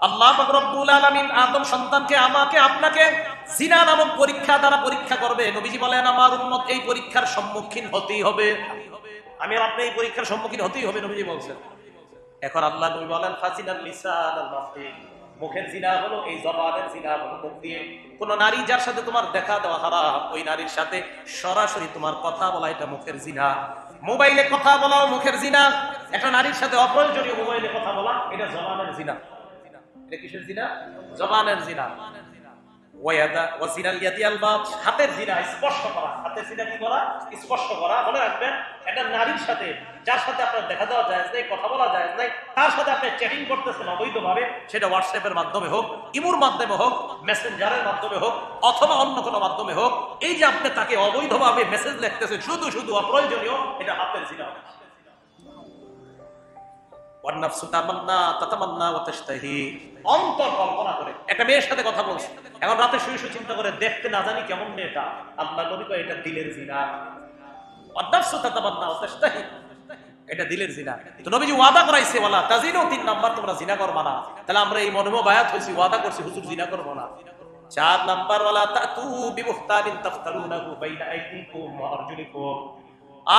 আল্লাহ পাক রব্বুল আলামিন আদম সন্তানকে, আমাকে, আপনাকে জিনা নামক পরীক্ষা দ্বারা পরীক্ষা করবে। নবীজি বলেন, আমার উম্মত এই পরীক্ষার সম্মুখীন হতেই হবে। আমি আর আপনি এই পরীক্ষার সম্মুখীন হতেই হবে, নবীজি বলছেন। এখন আল্লাহ নবী বলেন, ফাজিনাল লিসান আল মাফতি, মুখের জিনা হলো এই জবানের জিনা হলো মুখ দিয়ে। কোন নারী যার সাথে তোমার দেখা দেওয়া হারাম, ওই নারীর সাথে সরাসরি তোমার কথা বলা, এটা মুখের জিনা। মোবাইলে কথা বলাও মুখের জিনা। একটা নারীর সাথে অপ্রয়োজনীয় মোবাইলে কথা বলা, এটা জবানের জিনা। এটা কিসের জিনা? জবানের জিনা। হাতের জিনা স্পর্শ করা। হাতের জিনা কি করা? স্পর্শ করা। মনে রাখবেন, একটা নারীর সাথে যার সাথে আপনার দেখা দেওয়া যায় নাই, কথা বলা যায় নাই, তার সাথে আপনি চ্যাটিং করতেছেন অবৈধভাবে, সেটা হোয়াটসঅ্যাপের মাধ্যমে হোক, ইমোর মাধ্যমে হোক, মেসেঞ্জারের মাধ্যমে হোক, অথবা অন্য কোনো মাধ্যমে হোক, এই যে আপনি তাকে অবৈধভাবে মেসেজ লিখতেছেন শুধু শুধু অপ্রয়োজনীয়, এটা হাতের জিনা। অন্তর কল্পনা করে একটা মেয়ের সাথে কথা বলছে, এখন রাতে শুয়ে শুয়ে চিন্তা করে, দেখতে না জানি কেমন মেয়েটা, আল্লাহ নবী কয় এটা দিলের জিনা। এটা দিলের জিনা। তো নবীজি ওয়াদা করাইছে, ওয়ালা তাজিনু, 3 নাম্বার, তোমরা জিনা করবা না। তাহলে আমরা এই মর্মে বায়াত হইছি, ওয়াদা করছি হুজুর জিনা করব না। 4 নাম্বার, ওয়ালা তাতু বিবুহতানিন তাফতারুনাহু বাইনা আইদিকুম ওয়া আরজুলিকুম।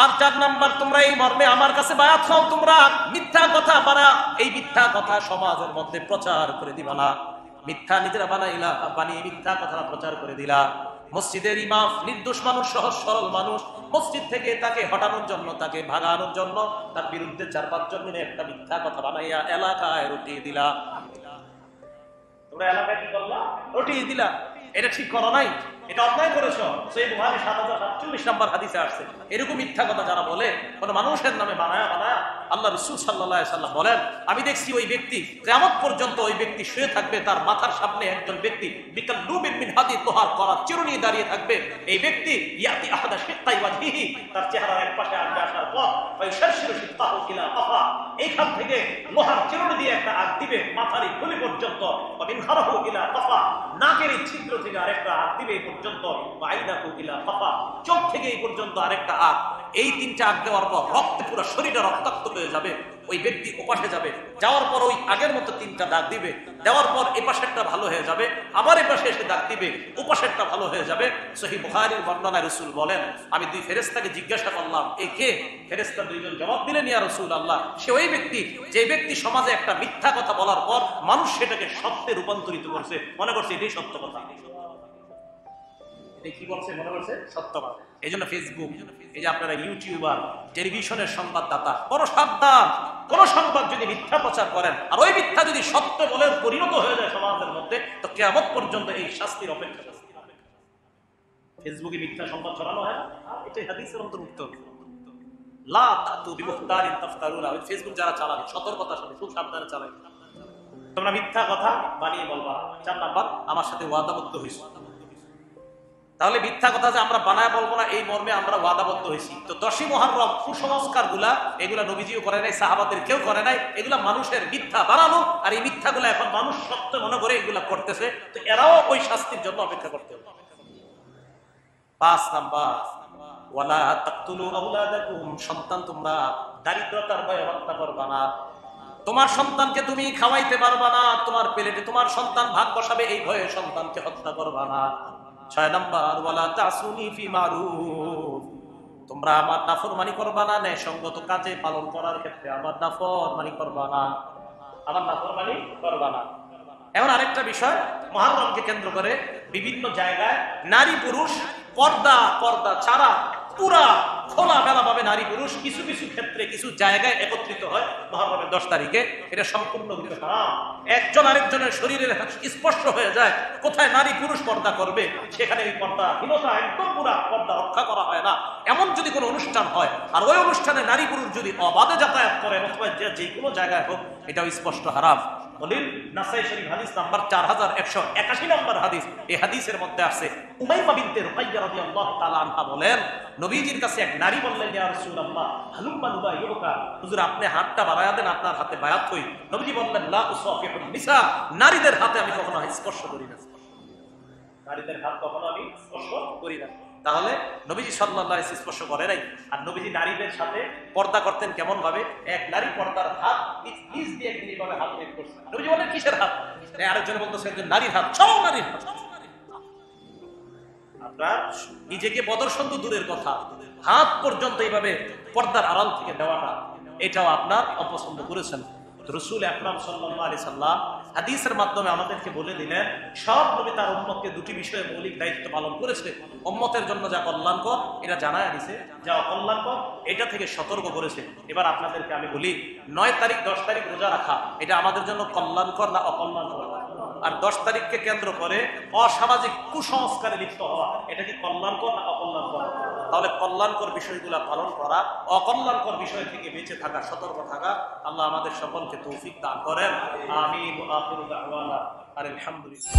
আর 4 নাম্বার, তোমরা এই মর্মে আমার কাছে বায়াত হও, তোমরা মিথ্যা কথা বানা, এই মিথ্যা কথা সমাজের মধ্যে প্রচার করে দিবা না। মিথ্যা নিজেরা বানাইলা, বানিয়ে মিথ্যা কথা প্রচার করে দিলা। মসজিদের ইমাম নির্দোষ মানুষ, সহজ সরল মানুষ, মসজিদ থেকে তাকে হটানোর জন্য, তাকে ভাগানোর জন্য, তার বিরুদ্ধে 4-5 জন মিলে একটা মিথ্যা কথা বানাইয়া এলাকায় রটিয়ে দিলা। তোমরা এলাকায় কি করলা? রটিয়ে দিলা। এটা ঠিক করো নাই, এটা অন্যায় করেছ। সহিহ বুখারী 7047 নাম্বার হাদিসে আসছে, এরকম মিথ্যা কথা যারা বলে কোন মানুষের নামে বানায়া বানায়া, আল্লাহ রাসূল সাল্লাল্লাহু আলাইহি সাল্লাম বলেন, আমি দেখছি ওই ব্যক্তি কিয়ামত পর্যন্ত ওই ব্যক্তি শুয়ে থাকবে, তার মাথার সামনে একজন ব্যক্তি বিকাল্লুবিন মিন হাদিদ লোহার করা চিরুনি দাঁড়িয়ে থাকবে। এই ব্যক্তি ইয়াতি আহাদা শিক্কাই ওয়াজহিহি, তার চেহারার এক পাশে আসবে, আসার পর ফায়ুশারশিরু শিক্কাহু ইলা কাফা, এইখান থেকে লোহার চিরুনি দিয়ে একটা আগ দিবে মাথার এই খুলি পর্যন্ত, ওয়া মিন খারাহু ইলা কাফা, নাকের এই ছিদ্র থেকে আরেকটা আগ দিবে এই পর্যন্ত, ওয়া আইনাহু ইলা কাফা, চোখ থেকে এই পর্যন্ত আরেকটা আগ। এই 3টা আগ দেওয়ার পর রক্তে পুরো শরীরটা রক্তাক্ত হয়ে যাবে। ওই ব্যক্তি ওপাশে যাবে, যাওয়ার পর ওই আগের মতো 3টা দাগ দিবে, দেওয়ার পর এই পাশেরটা ভালো হয়ে যাবে, আবার এই পাশে এসে দাগ দিবে, ও পাশেরটা ভালো হয়ে যাবে। সহিহ বুখারীর বর্ণনায় রাসূল বলেন, আমি 2 ফেরেশতাকে জিজ্ঞাসা করলাম, এ কে? ফেরেশতা 2 জন জবাব দিলেন, ইয়া রাসূলুল্লাহ, সে ওই ব্যক্তি যে ব্যক্তি সমাজে একটা মিথ্যা কথা বলার পর মানুষ সেটাকে সত্যে রূপান্তরিত করছে, মনে করছে এটাই সত্য কথা। কি বলছে? মনে করছে সত্য কথা। এই জন্য ফেসবুক, এই যে আপনারা ইউটিউবার, টেলিভিশনের সংবাদদাতা, বড় সাবধান। কোন সংবাদ যদি মিথ্যা প্রচার করেন আর ওই মিথ্যা যদি সত্য বলে পরিণত হয়ে যায় সমাজের মধ্যে, তো কিয়ামত পর্যন্ত এই শাস্তির অপেক্ষা। ফেসবুকে মিথ্যা সংবাদ ছড়ানো হয় না, এটাই হাদিসের অন্তর্ভুক্ত। লা তাতু বিমুখতারিন তাফতারুনা, ওই ফেসবুক যারা চালাবে সতর্কতার সাথে খুব সাবধানে চালাবে, তোমরা মিথ্যা কথা বানিয়ে বলবা। 4 নাম্বার, আমার সাথে ওয়াদাবদ্ধ হইছো। তাহলে মিথ্যা কথা যে আমরা বানায় বলবো না, এই মর্মে আমরা ওয়াদাবদ্ধ হয়েছি। তো 10ই মুহররম কুসংস্কার গুলা, এগুলা নবীজিও করে নাই, সাহাবাদের কেউ করে নাই, এগুলা মানুষের মিথ্যা বানানো, আর এই মিথ্যা গুলা এখন মানুষ সত্য মনে করে এগুলা করতেছে, তো এরাও ওই শাস্তির জন্য অপেক্ষা করতে হবে। 5 নাম্বার, ওয়ালা তাকতুলু আওলাদাকুম, সন্তান তোমরা দারিদ্রতার ভয়ে হত্যা করবা না। তোমার সন্তানকে তুমি খাওয়াইতে পারবা না, তোমার পেলেটে তোমার সন্তান ভাগ বসাবে এই ভয়ে সন্তানকে হত্যা করবা না। 6 নাম্বার, ওয়ালা তাসুনি ফি মারুফ, তোমরা আমার নাফরমানি করবা না, ন্যায়সঙ্গত কাজে পালন করার ক্ষেত্রে আমার নাফরমানি করবা না, আমার নাফরমানি করবা না। এখন আরেকটা বিষয়, মুহররমকে কেন্দ্র করে বিভিন্ন জায়গায় নারী পুরুষ পর্দা ছাড়া পুরা খোলা মেলা ভাবে নারী পুরুষ কিছু কিছু ক্ষেত্রে কিছু জায়গায় একত্রিত হয় মুহররমের 10 তারিখে। এটা সম্পূর্ণ হারাম। একজন আরেকজনের শরীরের স্পর্শ হয়ে যায়, কোথায় নারী পুরুষ পর্দা করবে সেখানে এই পর্দাহীনতা, একদম পুরা পর্দা রক্ষা করা হয় না। এমন যদি কোনো অনুষ্ঠান হয় আর ওই অনুষ্ঠানে নারী পুরুষ যদি অবাধে যাতায়াত করে অথবা যে কোনো জায়গায় হোক, এটাও স্পষ্ট হারাম। দলিল নাসাই শরীফ হাদিস নাম্বার 4181 নম্বর হাদিস। এই হাদিসের মধ্যে আছে উমাইমা বিনতে রুকাইয়া রাদিয়াল্লাহু তাআলা আনহা বলেন, নবীজির কাছে এক নারী বললেন, ইয়া রাসূলুল্লাহ হালুম্মা নুবাইয়ুকা, হুজুর আপনি হাতটা বাড়ায়া দেন, আপনার হাতে বায়াত হই। নবীজি বললেন, লা উসাফিহুন নিসা, নারীদের হাতে আমি কখনো স্পর্শ করি না, নারীদের হাত কখনো আমি স্পর্শ করি না। তাহলে নবীজি সাল্লাল্লাহু আলাইহি ওয়াসাল্লাম স্পর্শ করে নাই। আর নবীজি নারীদের সাথে পর্দা করতেন কেমন ভাবে? এক নারী পর্দার হাত নিজ দিয়ে একদিন এইভাবে হাত বের করছে। নবীজি বলেন, কিসের হাত? আরেকজন বলতেছে, একজন নারীর হাত, সব নারীর হাত। আপনার নিজেকে প্রদর্শন তো দূরের কথা, হাত পর্যন্ত এইভাবে পর্দার আড়াল থেকে দেওয়াটা, এটাও আপনার অপছন্দ করেছেন। রাসূল আকরাম সাল্লাল্লাহু আলাইহি সাল্লাম হাদিসের মাধ্যমে আমাদেরকে বলে দিলেন, সব নবী তার উম্মতকে দুটি বিষয়ে মৌলিক দায়িত্ব পালন করেছে। উম্মতের জন্য যা কল্যাণকর এটা জানায় দিয়েছে, যা অকল্যাণকর এটা থেকে সতর্ক করেছে। এবার আপনাদেরকে আমি বলি, 9 তারিখ 10 তারিখ রোজা রাখা এটা আমাদের জন্য কল্যাণকর না অকল্যাণকর? আর 10 তারিখকে কেন্দ্র করে অসামাজিক কুসংস্কারে লিপ্ত হওয়া, এটা কি কল্যাণকর না অকল্যাণকর? তাহলে কল্যাণকর বিষয়গুলো পালন করা, অকল্যাণকর বিষয় থেকে বেঁচে থাকা, সতর্ক থাকা, আল্লাহ আমাদের সকলকে তৌফিক দান করেন। আমিন। আখিরু দাওয়ানা আলহামদুলিল্লাহ।